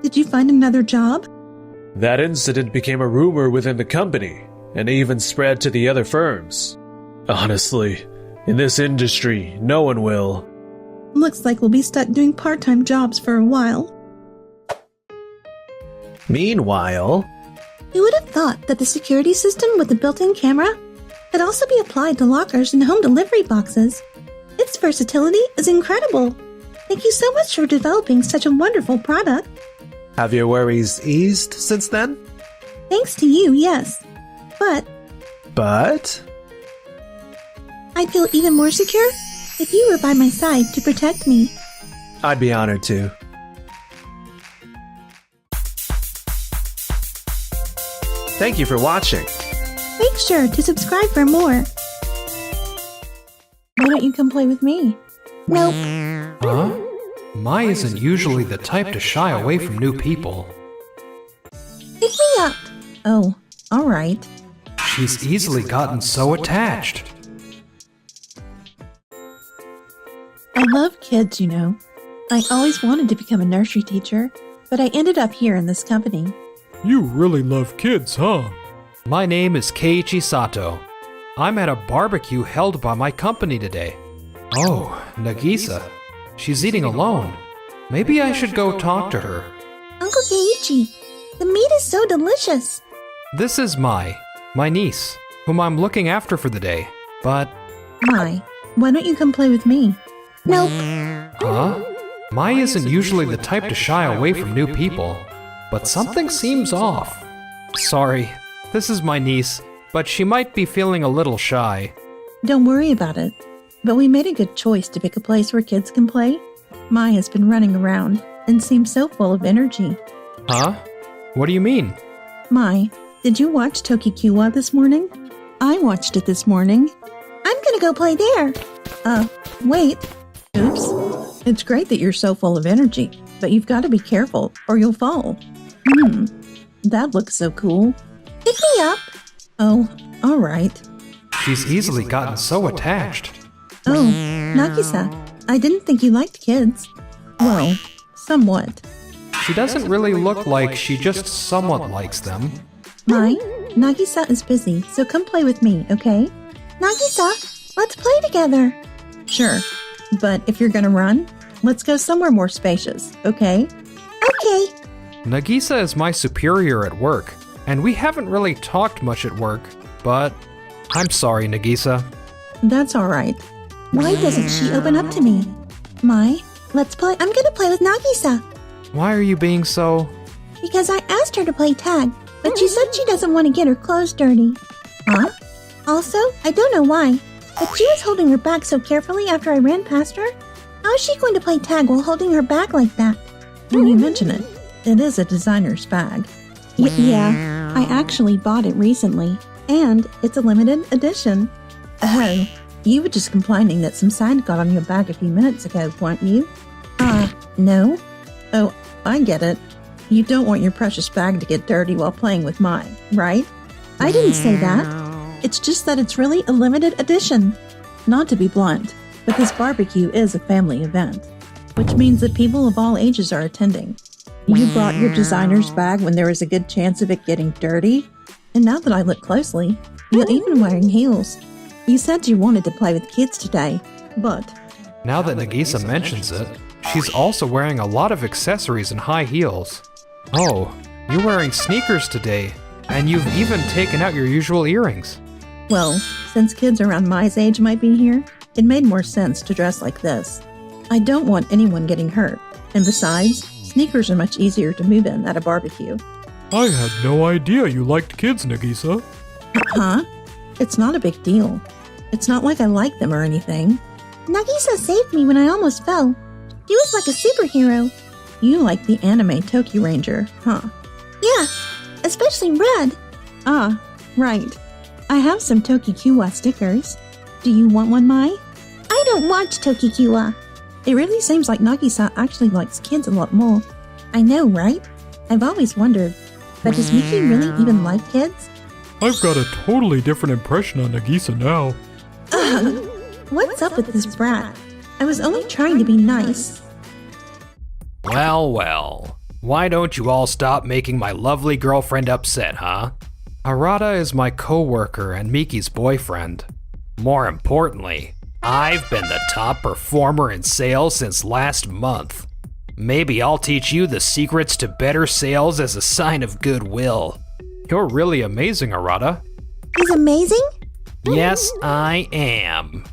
Did you find another job? That incident became a rumor within the company, and even spread to the other firms. Honestly, in this industry, no one will. Looks like we'll be stuck doing part-time jobs for a while. Meanwhile... Who would have thought that the security system with the built-in camera could also be applied to lockers and home delivery boxes. Its versatility is incredible. Thank you so much for developing such a wonderful product. Have your worries eased since then? Thanks to you, yes. But I'd feel even more secure if you were by my side to protect me. I'd be honored to. Thank you for watching. Make sure to subscribe for more. Why don't you come play with me? Nope. Huh? Mai isn't usually the type to shy away from new people. Pick me up. Oh, alright. She's easily gotten so attached. I love kids, you know. I always wanted to become a nursery teacher, but I ended up here in this company. You really love kids, huh? My name is Keiichi Sato. I'm at a barbecue held by my company today. Oh, Nagisa. She's eating alone. Maybe I should go talk to her. Uncle Keiichi, the meat is so delicious. This is Mai, my niece, whom I'm looking after for the day. But... Mai, why don't you come play with me? Nope. Huh? Mai isn't usually the type to shy away from new people, but something seems off. Sorry, this is my niece, but she might be feeling a little shy. Don't worry about it. But we made a good choice to pick a place where kids can play. Mai has been running around and seems so full of energy. Huh? What do you mean? Mai, did you watch Tokikiwa this morning? I watched it this morning. I'm gonna go play there. Wait. Oops. It's great that you're so full of energy, but you've got to be careful or you'll fall. That looks so cool. Pick me up. Oh, alright. She's easily gotten so attached. Oh, Nagisa, I didn't think you liked kids. Well, somewhat. She doesn't really look like she just somewhat likes them. Mai, Nagisa is busy, so come play with me, okay? Nagisa, let's play together. Sure, but if you're gonna run, let's go somewhere more spacious, okay? Okay. Nagisa is my superior at work, and we haven't really talked much at work, but I'm sorry, Nagisa. That's alright. Why doesn't she open up to me? Mai, let's play. I'm gonna play with Nagisa. Why are you being so... Because I asked her to play tag, but she said she doesn't want to get her clothes dirty. Huh? Also, I don't know why, but she was holding her bag so carefully after I ran past her. How is she going to play tag while holding her bag like that? When you mention it, it is a designer's bag. Yeah, I actually bought it recently, and it's a limited edition. Oh, you were just complaining that some sand got on your bag a few minutes ago, weren't you? No. Oh, I get it. You don't want your precious bag to get dirty while playing with mine, right? I didn't say that. It's just that it's really a limited edition. Not to be blunt, but this barbecue is a family event, which means that people of all ages are attending. You brought your designer's bag when there was a good chance of it getting dirty? And now that I look closely, you're even wearing heels. You said you wanted to play with kids today, but... Now that Nagisa mentions it, she's also wearing a lot of accessories and high heels. Oh, you're wearing sneakers today, and you've even taken out your usual earrings. Well, since kids around Mai's age might be here, it made more sense to dress like this. I don't want anyone getting hurt, and besides, sneakers are much easier to move in at a barbecue. I had no idea you liked kids, Nagisa. Huh? It's not a big deal. It's not like I like them or anything. Nagisa saved me when I almost fell. She was like a superhero. You like the anime Toki Ranger, huh? Yeah, especially red. Ah, right. I have some Tokikiwa stickers. Do you want one, Mai? I don't watch Tokikiwa. It really seems like Nagisa actually likes kids a lot more. I know, right? I've always wondered. But does Miki really even like kids? I've got a totally different impression on Nagisa now. Ugh, what's up with this brat? I was only trying to be nice. Well, well. Why don't you all stop making my lovely girlfriend upset, huh? Harada is my co-worker and Miki's boyfriend. More importantly, I've been the top performer in sales since last month. Maybe I'll teach you the secrets to better sales as a sign of goodwill. You're really amazing, Harada. He's amazing? Yes, I am.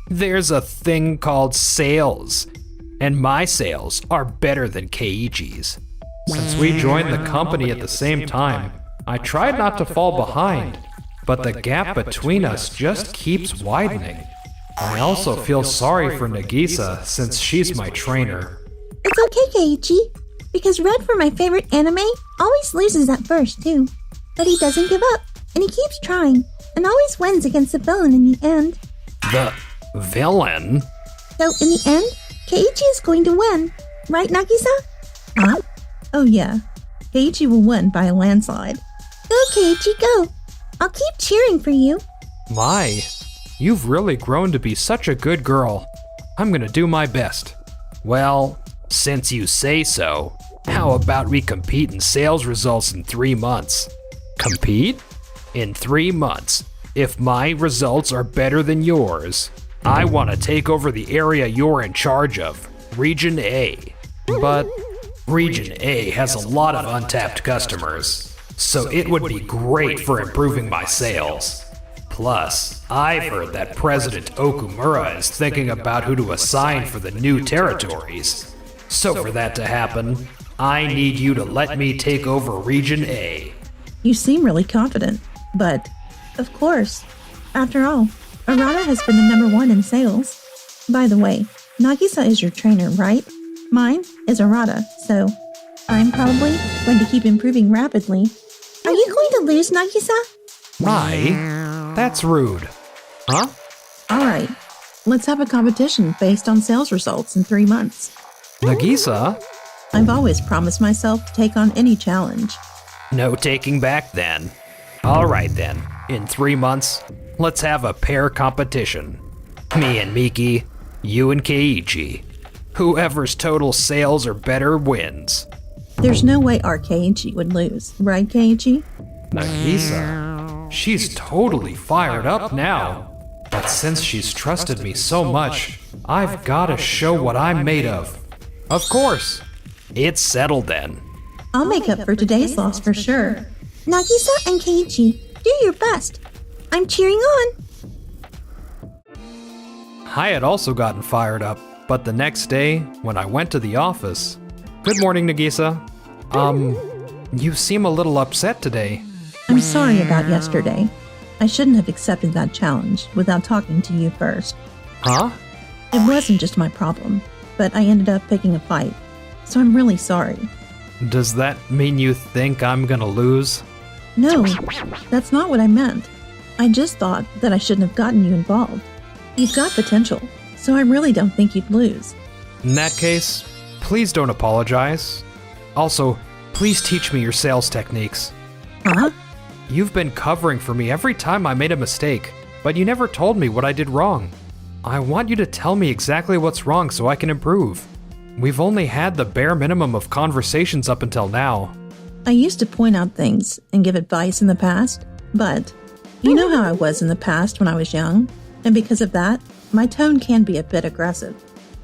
There's a thing called sales, and my sales are better than Keiichi's. Since we joined the company at the same time, I tried not to fall behind, but the gap between us just keeps widening. I also feel sorry for Nagisa since she's my trainer. It's okay, Keiichi, because Red for my favorite anime always loses at first, too. But he doesn't give up, and he keeps trying, and always wins against the villain in the end. The villain? So, in the end, Keiichi is going to win. Right, Nagisa? Huh? Oh, yeah. Keiichi will win by a landslide. Go, Keiichi, go! I'll keep cheering for you. My, you've really grown to be such a good girl. I'm gonna do my best. Well, since you say so, how about we compete in sales results in 3 months? Compete? In 3 months, if my results are better than yours, I want to take over the area you're in charge of, Region A. But Region A has a lot of untapped customers, so it would be great for improving my sales. Plus, I've heard that President Okumura is thinking about who to assign for the new territories. So for that to happen, I need you to let me take over Region A. You seem really confident, but, of course, after all, Arata has been the #1 in sales. By the way, Nagisa is your trainer, right? Mine is Arata, so I'm probably going to keep improving rapidly. Are you going to lose, Nagisa? My? That's rude. Huh? Alright, let's have a competition based on sales results in 3 months. Nagisa? I've always promised myself to take on any challenge. No taking back then. Alright then, in 3 months, let's have a pair competition. Me and Miki, you and Keiichi. Whoever's total sales are better wins. There's no way our Keiichi would lose, right, Keiichi? Nagisa? She's totally fired up now. But since she's trusted me so much, I've gotta show what I'm made of. Of course. It's settled then. I'll make up for today's loss for sure. Nagisa and Keiichi, do your best. I'm cheering on. I had also gotten fired up, but the next day, when I went to the office... Good morning, Nagisa. You seem a little upset today. I'm sorry about yesterday. I shouldn't have accepted that challenge without talking to you first. Huh? It wasn't just my problem, but I ended up picking a fight. So I'm really sorry. Does that mean you think I'm gonna lose? No, that's not what I meant. I just thought that I shouldn't have gotten you involved. You've got potential, so I really don't think you'd lose. In that case, please don't apologize. Also, please teach me your sales techniques. Huh? You've been covering for me every time I made a mistake, but you never told me what I did wrong. I want you to tell me exactly what's wrong so I can improve. We've only had the bare minimum of conversations up until now. I used to point out things and give advice in the past, but you know how I was in the past when I was young, and because of that, my tone can be a bit aggressive.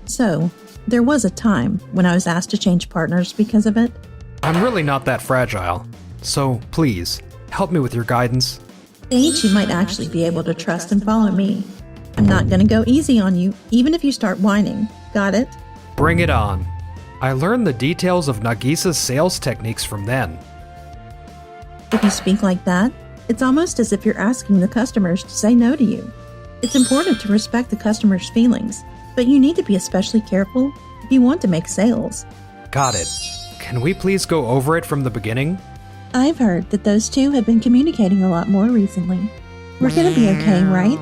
So, there was a time when I was asked to change partners because of it. I'm really not that fragile, so please, help me with your guidance. Keiichi might actually be able to trust and follow me. I'm not gonna go easy on you, even if you start whining. Got it? Bring it on. I learned the details of Nagisa's sales techniques from then. If you speak like that, it's almost as if you're asking the customers to say no to you. It's important to respect the customer's feelings, but you need to be especially careful if you want to make sales. Got it. Can we please go over it from the beginning? I've heard that those two have been communicating a lot more recently. We're gonna be okay, right?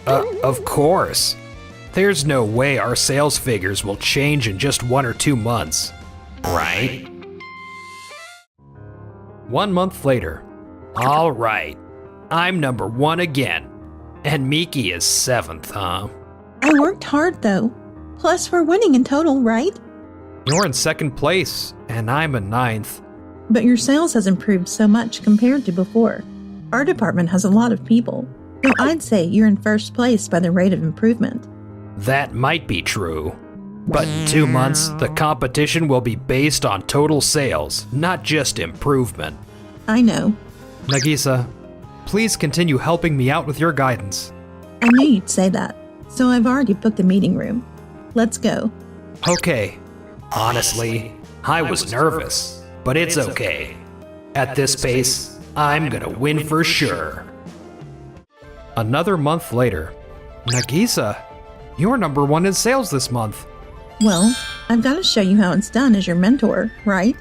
Of course. There's no way our sales figures will change in just 1 or 2 months. Right? 1 month later. All right. I'm #1 again. And Miki is 7th, huh? I worked hard though. Plus we're winning in total, right? You're in 2nd place, and I'm in 9th. But your sales has improved so much compared to before. Our department has a lot of people, so I'd say you're in 1st place by the rate of improvement. That might be true. But in 2 months, the competition will be based on total sales, not just improvement. I know. Nagisa, Please continue helping me out with your guidance. I knew you'd say that, so I've already booked a meeting room. Let's go. Okay. Honestly, I was nervous, but it's okay. At this pace, I'm gonna win for sure. Another month later. Nagisa, you're #1 in sales this month. Well, I've got to show you how it's done as your mentor, right?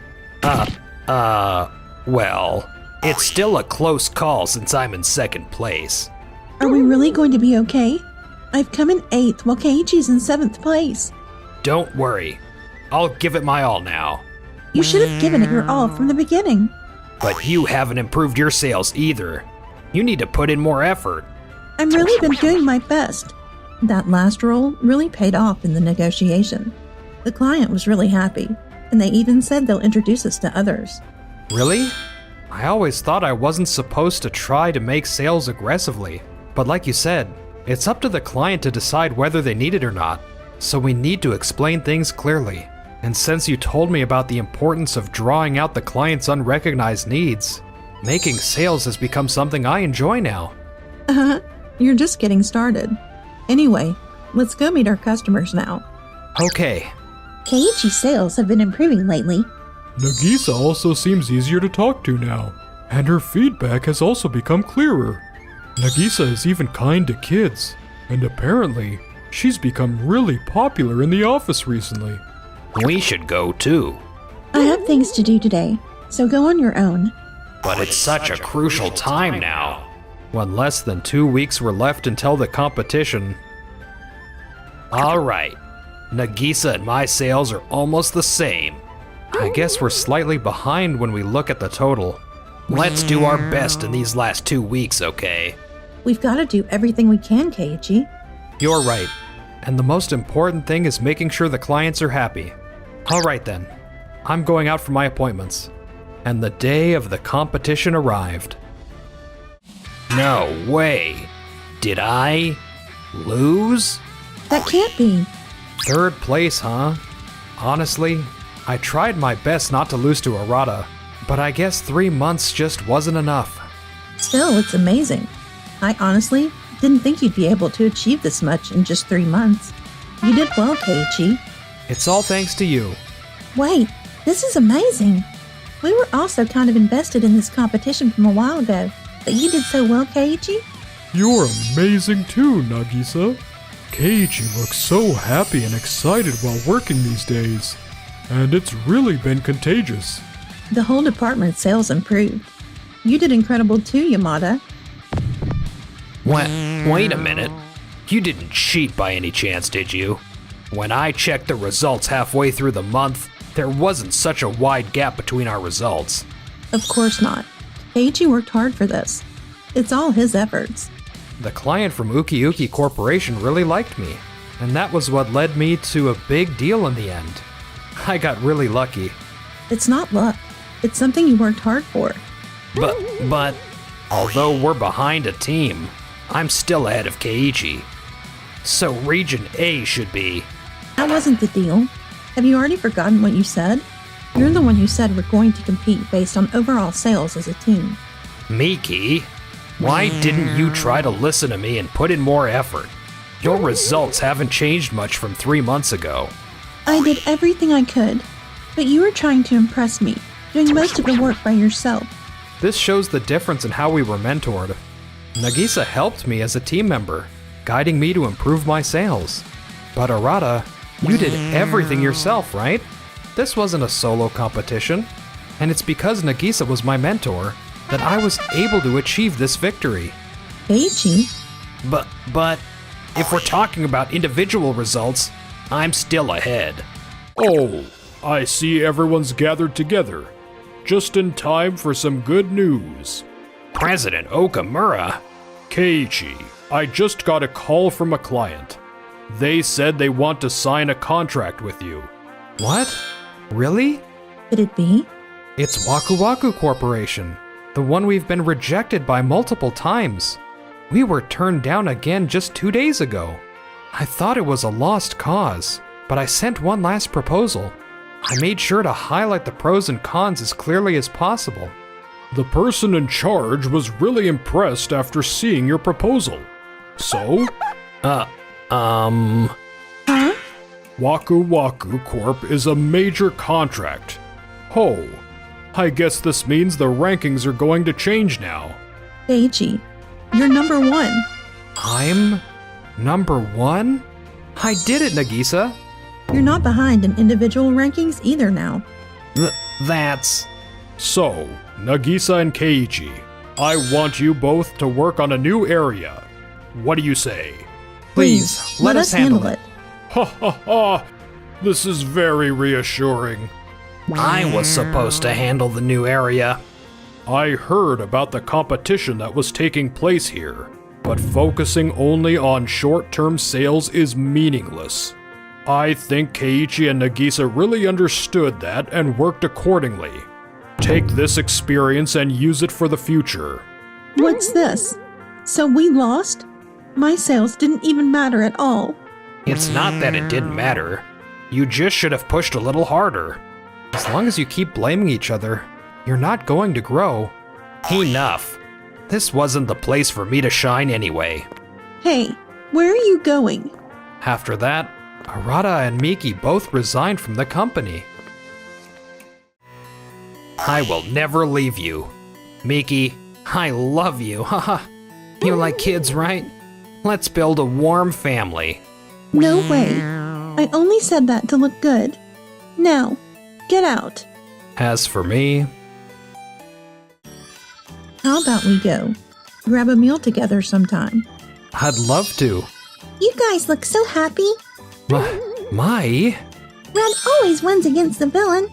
Well, it's still a close call since I'm in second place. Are we really going to be okay? I've come in 8th while Keiichi's in 7th place. Don't worry. I'll give it my all now. You should have given it your all from the beginning. But you haven't improved your sales either. You need to put in more effort. I've really been doing my best. That last role really paid off in the negotiation. The client was really happy, and they even said they'll introduce us to others. Really? I always thought I wasn't supposed to try to make sales aggressively. But like you said, it's up to the client to decide whether they need it or not. So we need to explain things clearly. And since you told me about the importance of drawing out the client's unrecognized needs, making sales has become something I enjoy now. You're just getting started. Anyway, let's go meet our customers now. Okay. Keiichi's sales have been improving lately. Nagisa also seems easier to talk to now, and her feedback has also become clearer. Nagisa is even kind to kids, and apparently, she's become really popular in the office recently. We should go too. I have things to do today, so go on your own. But it's such a crucial time now. When less than 2 weeks were left until the competition. Alright. Nagisa and my sales are almost the same. I guess we're slightly behind when we look at the total. Let's do our best in these last 2 weeks, okay? We've got to do everything we can, Keiichi. You're right. And the most important thing is making sure the clients are happy. Alright then. I'm going out for my appointments. And the day of the competition arrived. No way. Did I lose? That can't be. 3rd place, huh? Honestly, I tried my best not to lose to Arata, but I guess 3 months just wasn't enough. Still, it's amazing. I honestly didn't think you'd be able to achieve this much in just 3 months. You did well, Keiichi. It's all thanks to you. Wait, this is amazing. We were also kind of invested in this competition from a while ago, but you did so well, Keiichi. You're amazing too, Nagisa. Keiichi looks so happy and excited while working these days, and it's really been contagious. The whole department's sales improved. You did incredible too, Yamada. Wait a minute. You didn't cheat by any chance, did you? When I checked the results halfway through the month, there wasn't such a wide gap between our results. Of course not. Keiichi worked hard for this. It's all his efforts. The client from Uki Uki Corporation really liked me, and that was what led me to a big deal in the end. I got really lucky. It's not luck. It's something you worked hard for. But, although we're behind a team, I'm still ahead of Keiichi. So Region A should be. That wasn't the deal. Have you already forgotten what you said? You're the one who said we're going to compete based on overall sales as a team. Miki, why didn't you try to listen to me and put in more effort? Your results haven't changed much from 3 months ago. I did everything I could, but you were trying to impress me, doing most of the work by yourself. This shows the difference in how we were mentored. Nagisa helped me as a team member, guiding me to improve my sales. But Arata, you did everything yourself, right? This wasn't a solo competition, and it's because Nagisa was my mentor that I was able to achieve this victory. Keiichi? But, if we're talking about individual results, I'm still ahead. Oh, I see everyone's gathered together. Just in time for some good news. President Okamura? Keiichi, I just got a call from a client. They said they want to sign a contract with you. What? Really? Could it be? It's Waku Waku Corporation, the one we've been rejected by multiple times. We were turned down again just 2 days ago. I thought it was a lost cause, but I sent one last proposal. I made sure to highlight the pros and cons as clearly as possible. The person in charge was really impressed after seeing your proposal. So, Huh? Waku Waku Corp is a major contract. Ho! I guess this means the rankings are going to change now. Keiichi, you're number 1. I'm number 1? I did it, Nagisa. You're not behind in individual rankings either now. That's... So, Nagisa and Keiichi, I want you both to work on a new area. What do you say? Please, let us handle it. Ha ha ha! This is very reassuring. I was supposed to handle the new area. I heard about the competition that was taking place here, but focusing only on short-term sales is meaningless. I think Keiichi and Nagisa really understood that and worked accordingly. Take this experience and use it for the future. What's this? So we lost? My sales didn't even matter at all. It's not that it didn't matter. You just should have pushed a little harder. As long as you keep blaming each other, you're not going to grow. Enough. This wasn't the place for me to shine anyway. Hey, where are you going? After that, Arata and Miki both resigned from the company. I will never leave you. Miki, I love you, haha. You like kids, right? Let's build a warm family. No way. I only said that to look good. Now, get out. As for me, How about we go? Grab a meal together sometime. I'd love to. You guys look so happy. Mai? Red always wins against the villain.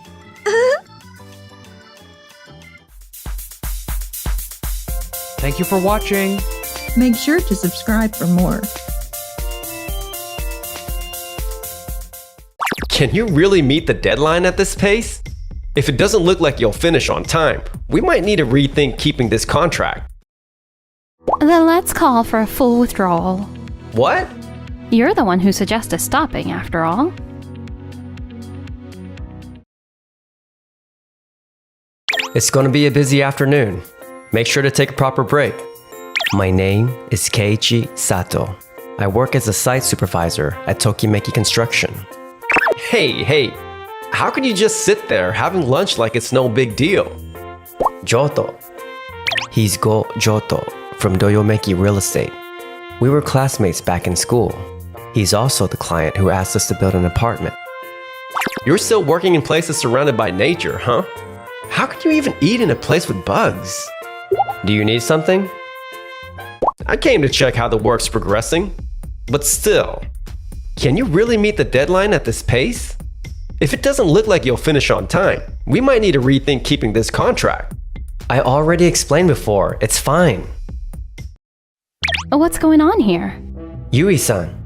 Thank you for watching. Make sure to subscribe for more. Can you really meet the deadline at this pace? If it doesn't look like you'll finish on time, we might need to rethink keeping this contract. Then let's call for a full withdrawal. What? You're the one who suggested stopping, after all. It's going to be a busy afternoon. Make sure to take a proper break. My name is Keiichi Sato. I work as a site supervisor at Tokimeki Construction. Hey, how can you just sit there having lunch like it's no big deal? Joto. He's Go Joto from Doyomeki Real Estate. We were classmates back in school. He's also the client who asked us to build an apartment. You're still working in places surrounded by nature, huh? How can you even eat in a place with bugs? Do you need something? I came to check how the work's progressing. But still, can you really meet the deadline at this pace? If it doesn't look like you'll finish on time, we might need to rethink keeping this contract. I already explained before. It's fine. What's going on here? Yui-san.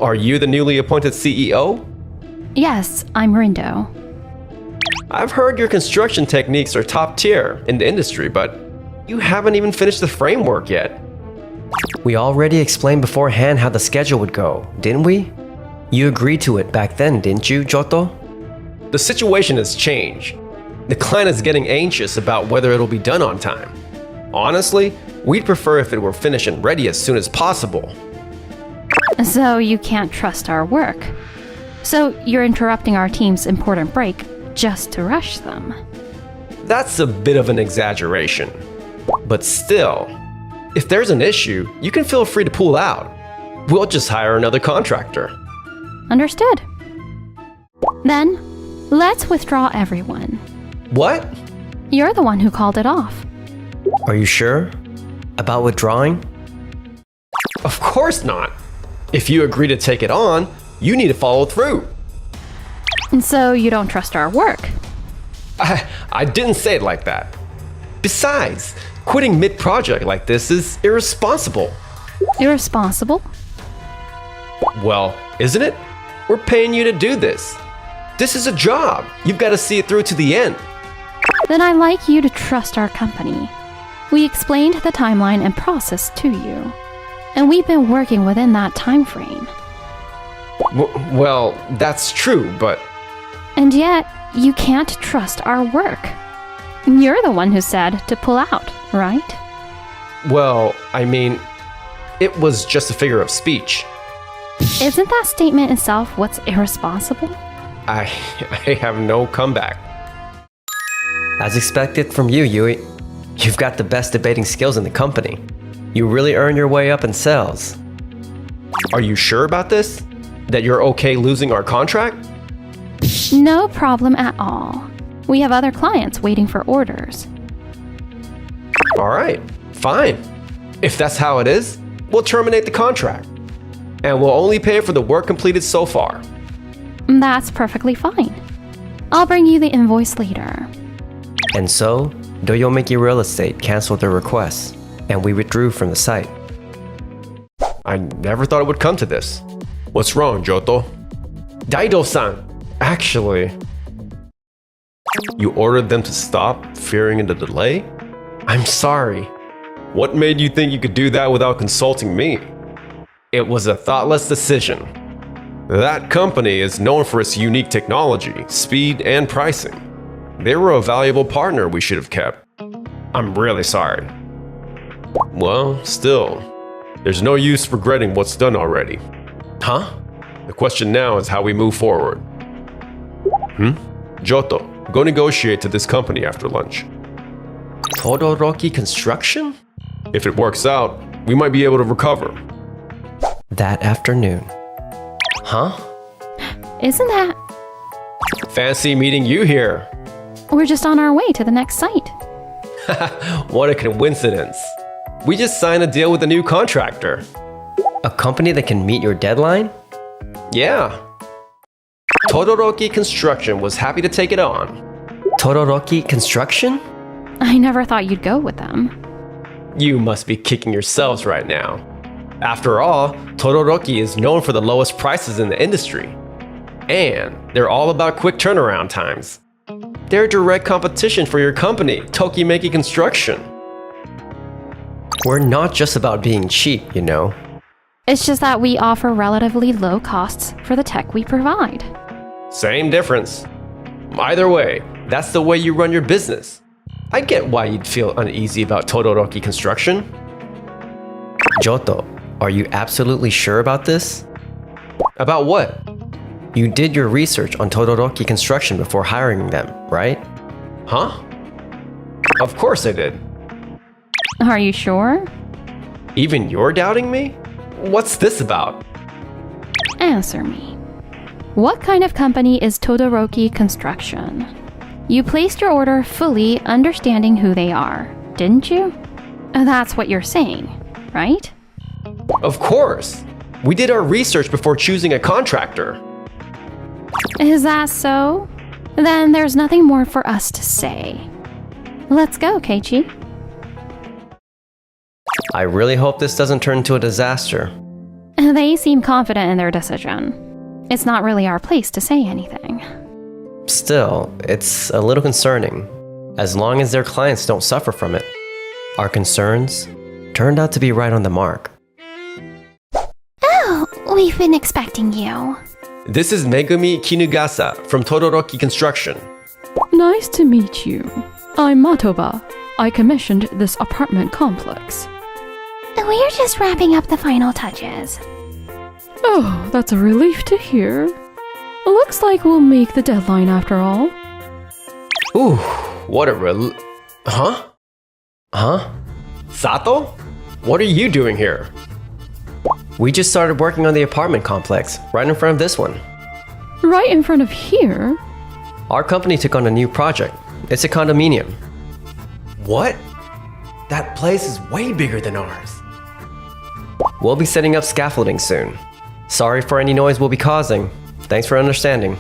Are you the newly appointed CEO? Yes, I'm Rindo. I've heard your construction techniques are top tier in the industry, but you haven't even finished the framework yet. We already explained beforehand how the schedule would go, didn't we? You agreed to it back then, didn't you, Joto? The situation has changed. The client is getting anxious about whether it'll be done on time. Honestly, we'd prefer if it were finished and ready as soon as possible. So you can't trust our work. So you're interrupting our team's important break just to rush them. That's a bit of an exaggeration. But still, if there's an issue, you can feel free to pull out. We'll just hire another contractor. Understood. Then, let's withdraw everyone. What? You're the one who called it off. Are you sure? About withdrawing? Of course not. If you agree to take it on, you need to follow through. And so you don't trust our work. I didn't say it like that. Besides, quitting mid-project like this is irresponsible. Irresponsible? Well, isn't it? We're paying you to do this. This is a job. You've got to see it through to the end. Then I'd like you to trust our company. We explained the timeline and process to you. And we've been working within that time frame. Well, that's true, but... And yet, you can't trust our work. You're the one who said to pull out, right? Well, I mean, it was just a figure of speech. Isn't that statement itself what's irresponsible? I have no comeback. As expected from you, Yui, you've got the best debating skills in the company. You really earn your way up in sales. Are you sure about this? That you're okay losing our contract? No problem at all. We have other clients waiting for orders. All right, fine. If that's how it is, we'll terminate the contract. And we'll only pay for the work completed so far. That's perfectly fine. I'll bring you the invoice later. And so, Doyomeki Real Estate canceled their request, and we withdrew from the site. I never thought it would come to this. What's wrong, Johto? Daido-san! Actually, you ordered them to stop, fearing the delay? I'm sorry. What made you think you could do that without consulting me? It was a thoughtless decision. That company is known for its unique technology, speed, and pricing. They were a valuable partner we should have kept. I'm really sorry. Well, still, there's no use regretting what's done already. Huh? The question now is how we move forward. Johto, go negotiate to this company after lunch. Todoroki Construction? If it works out, we might be able to recover. That afternoon. Huh? Isn't that... Fancy meeting you here. We're just on our way to the next site. What a coincidence. We just signed a deal with a new contractor. A company that can meet your deadline? Yeah. Todoroki Construction was happy to take it on. Todoroki Construction? I never thought you'd go with them. You must be kicking yourselves right now. After all, Todoroki is known for the lowest prices in the industry. And they're all about quick turnaround times. They're direct competition for your company, Tokimeki Construction. We're not just about being cheap, you know. It's just that we offer relatively low costs for the tech we provide. Same difference. Either way, that's the way you run your business. I get why you'd feel uneasy about Todoroki Construction. Johto, are you absolutely sure about this? About what? You did your research on Todoroki Construction before hiring them, right? Huh? Of course I did. Are you sure? Even you're doubting me? What's this about? Answer me. What kind of company is Todoroki Construction? You placed your order fully understanding who they are, didn't you? That's what you're saying, right? Of course. We did our research before choosing a contractor. Is that so? Then there's nothing more for us to say. Let's go, Keiichi. I really hope this doesn't turn into a disaster. They seem confident in their decision. It's not really our place to say anything. Still, it's a little concerning, as long as their clients don't suffer from it. Our concerns turned out to be right on the mark. Oh, we've been expecting you. This is Megumi Kinugasa from Todoroki Construction. Nice to meet you. I'm Matoba. I commissioned this apartment complex. We're just wrapping up the final touches. Oh, that's a relief to hear. Looks like we'll make the deadline after all. Ooh, what a Huh? Sato? What are you doing here? We just started working on the apartment complex, right in front of this one. Right in front of here? Our company took on a new project. It's a condominium. What? That place is way bigger than ours. We'll be setting up scaffolding soon. Sorry for any noise we'll be causing. Thanks for understanding.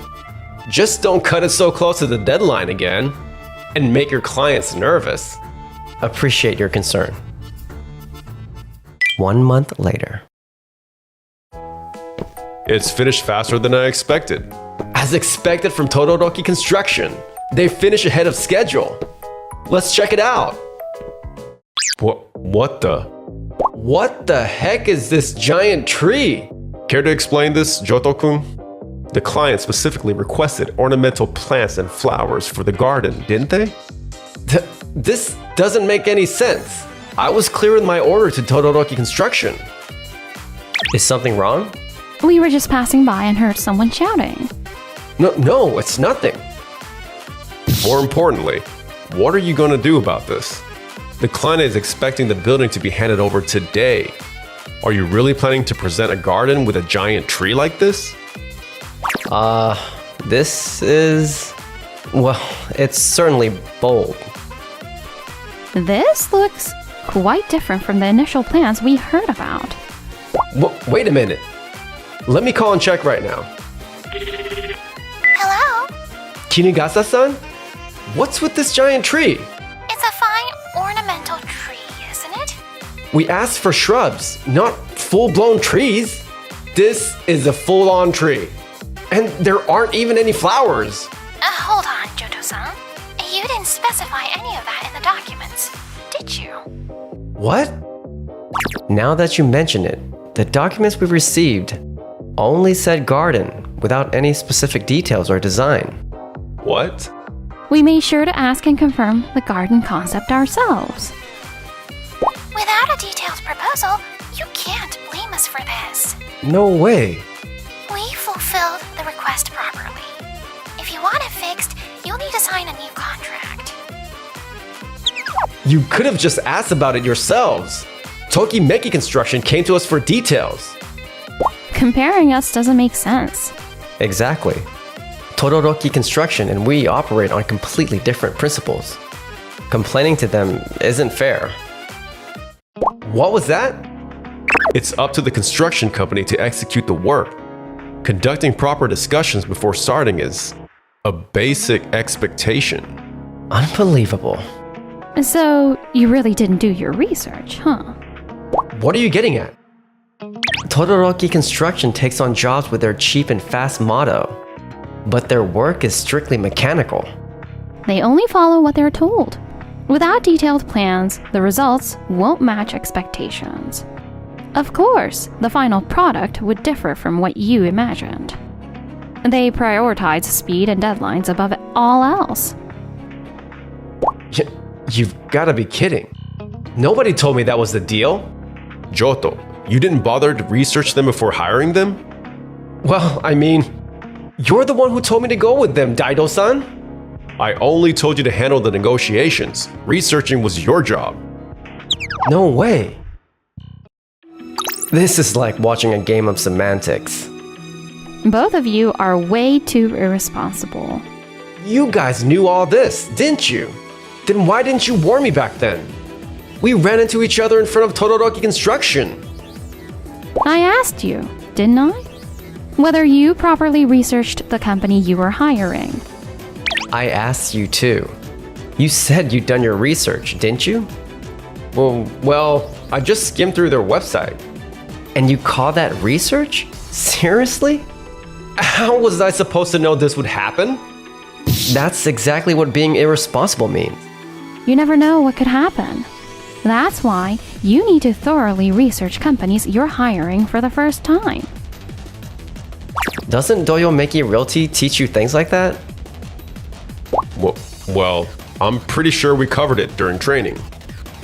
Just don't cut it so close to the deadline again and make your clients nervous. Appreciate your concern. 1 month later. It's finished faster than I expected. As expected from Todoroki Construction, they finish ahead of schedule. Let's check it out. What the heck is this giant tree? Care to explain this, Johto-kun? The client specifically requested ornamental plants and flowers for the garden, didn't they? This doesn't make any sense. I was clear with my order to Todoroki Construction. Is something wrong? We were just passing by and heard someone shouting. No, it's nothing. More importantly, what are you going to do about this? The client is expecting the building to be handed over today. Are you really planning to present a garden with a giant tree like this? This is... well, it's certainly bold. This looks quite different from the initial plans we heard about. Wait a minute. Let me call and check right now. Hello? Kinigasa-san? What's with this giant tree? It's a fine ornamental tree, isn't it? We asked for shrubs, not full-blown trees. This is a full-on tree. And there aren't even any flowers. Hold on, Johto-san. You didn't specify any of that in the documents, did you? What? Now that you mention it, the documents we received only said garden without any specific details or design. What? We made sure to ask and confirm the garden concept ourselves. Without a detailed proposal, you can't blame us for this. No way. We fulfilled the request properly. If you want it fixed, you'll need to sign a new contract. You could have just asked about it yourselves. Tokimeki Construction came to us for details. Comparing us doesn't make sense. Exactly. Todoroki Construction and we operate on completely different principles. Complaining to them isn't fair. What was that? It's up to the construction company to execute the work. Conducting proper discussions before starting is a basic expectation. Unbelievable. So, you really didn't do your research, huh? What are you getting at? Todoroki Construction takes on jobs with their cheap and fast motto, but their work is strictly mechanical. They only follow what they're told. Without detailed plans, the results won't match expectations. Of course, the final product would differ from what you imagined. They prioritize speed and deadlines above all else. You've got to be kidding. Nobody told me that was the deal. Johto, you didn't bother to research them before hiring them? Well, I mean, you're the one who told me to go with them, Daido-san. I only told you to handle the negotiations. Researching was your job. No way. This is like watching a game of semantics. Both of you are way too irresponsible. You guys knew all this, didn't you? Then why didn't you warn me back then? We ran into each other in front of Todoroki Construction. I asked you, didn't I? Whether you properly researched the company you were hiring. I asked you too. You said you'd done your research, didn't you? Well, I just skimmed through their website. And you call that research? Seriously? How was I supposed to know this would happen? That's exactly what being irresponsible means. You never know what could happen. That's why you need to thoroughly research companies you're hiring for the first time. Doesn't Doyomeki Realty teach you things like that? Well, I'm pretty sure we covered it during training.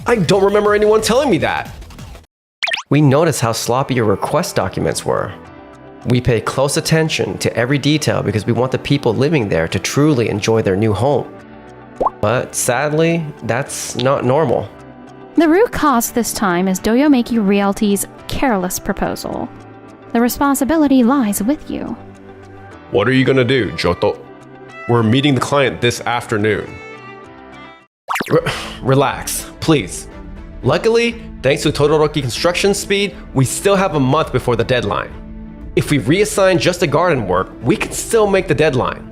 I don't remember anyone telling me that. We noticed how sloppy your request documents were. We pay close attention to every detail because we want the people living there to truly enjoy their new home. But sadly, that's not normal. The root cause this time is Doyomeki Realty's careless proposal. The responsibility lies with you. What are you gonna do, Johto? We're meeting the client this afternoon. Relax, please. Luckily, thanks to Todoroki Construction speed, we still have a month before the deadline. If we reassign just the garden work, we can still make the deadline.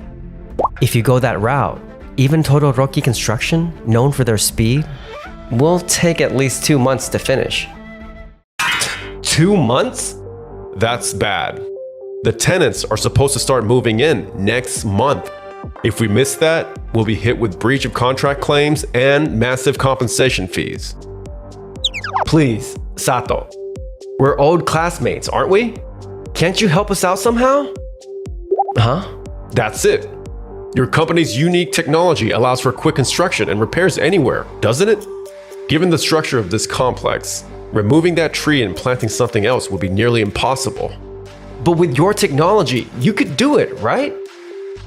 If you go that route, even Todoroki Construction, known for their speed, will take at least 2 months to finish. 2 months? That's bad. The tenants are supposed to start moving in next month. If we miss that, we'll be hit with breach of contract claims and massive compensation fees. Please, Sato. We're old classmates, aren't we? Can't you help us out somehow? Huh? That's it. Your company's unique technology allows for quick construction and repairs anywhere, doesn't it? Given the structure of this complex, removing that tree and planting something else would be nearly impossible. But with your technology, you could do it, right?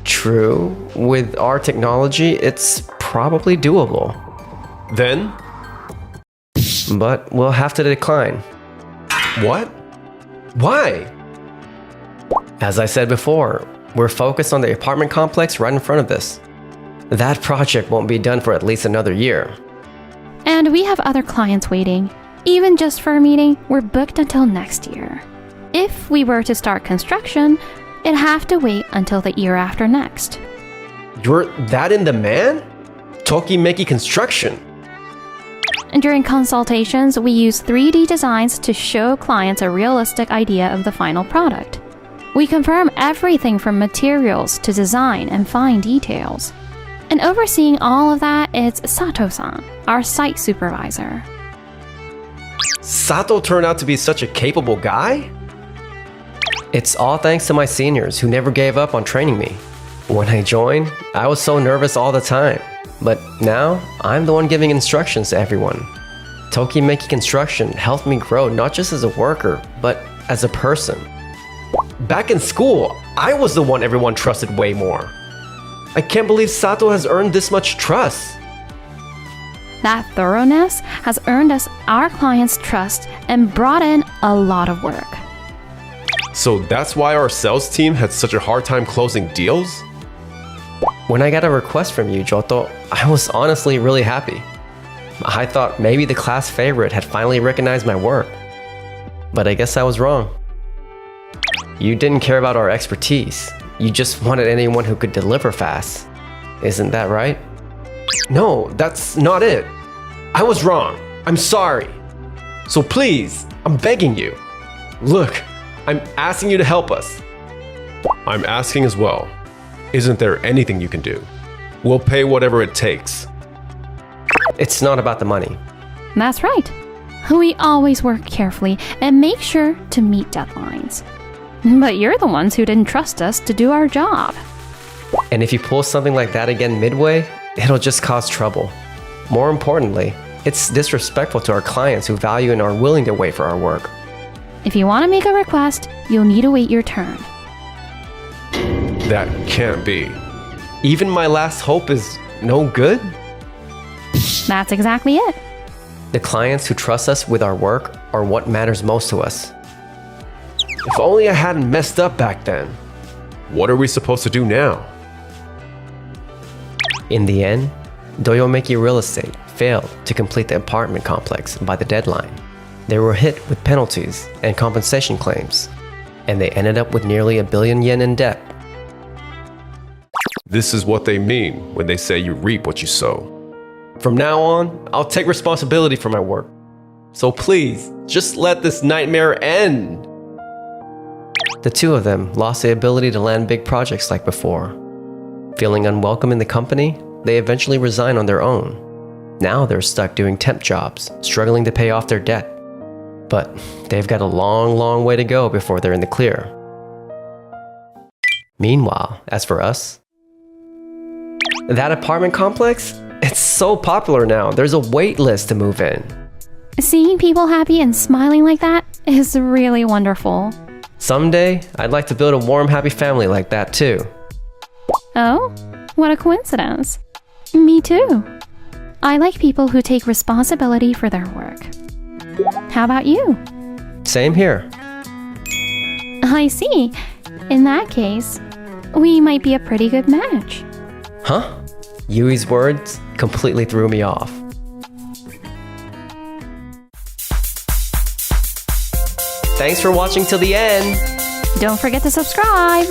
True. With our technology, it's probably doable. Then, But we'll have to decline. what? Why? As I said before, we're focused on the apartment complex right in front of us. That project won't be done for at least another year. And we have other clients waiting. Even just for a meeting, we're booked until next year. If we were to start construction, it'd have to wait until the year after next. You're that in demand? Tokimeki Construction. And during consultations, we use 3D designs to show clients a realistic idea of the final product. We confirm everything from materials to design and fine details. And overseeing all of that is Sato-san, our site supervisor. Sato turned out to be such a capable guy? It's all thanks to my seniors who never gave up on training me. When I joined, I was so nervous all the time. But now, I'm the one giving instructions to everyone. Tokimeki Construction helped me grow not just as a worker, but as a person. Back in school, I was the one everyone trusted way more. I can't believe Sato has earned this much trust. That thoroughness has earned us our clients' trust and brought in a lot of work. So that's why our sales team had such a hard time closing deals? When I got a request from you, Joto, I was honestly really happy. I thought maybe the class favorite had finally recognized my work. But I guess I was wrong. You didn't care about our expertise. You just wanted anyone who could deliver fast. Isn't that right? No, that's not it. I was wrong. I'm sorry. So please, I'm begging you. Look, I'm asking you to help us. I'm asking as well. Isn't there anything you can do? We'll pay whatever it takes. It's not about the money. That's right. We always work carefully and make sure to meet deadlines. But you're the ones who didn't trust us to do our job. And if you pull something like that again midway, it'll just cause trouble. More importantly, it's disrespectful to our clients who value and are willing to wait for our work. If you want to make a request, you'll need to wait your turn. That can't be. Even my last hope is no good? That's exactly it. The clients who trust us with our work are what matters most to us. If only I hadn't messed up back then. What are we supposed to do now? In the end, Doyomeki Real Estate failed to complete the apartment complex by the deadline. They were hit with penalties and compensation claims, and they ended up with nearly 1 billion yen in debt. This is what they mean when they say you reap what you sow. From now on, I'll take responsibility for my work. So please, just let this nightmare end. The two of them lost the ability to land big projects like before. Feeling unwelcome in the company, they eventually resigned on their own. Now they're stuck doing temp jobs, struggling to pay off their debt. But they've got a long way to go before they're in the clear. Meanwhile, as for us, that apartment complex, it's so popular now. There's a wait list to move in. Seeing people happy and smiling like that is really wonderful. Someday, I'd like to build a warm, happy family like that too. Oh, what a coincidence. Me too. I like people who take responsibility for their work. How about you? Same here. I see. In that case, we might be a pretty good match. Huh? Yui's words completely threw me off. Thanks for watching till the end. Don't forget to subscribe.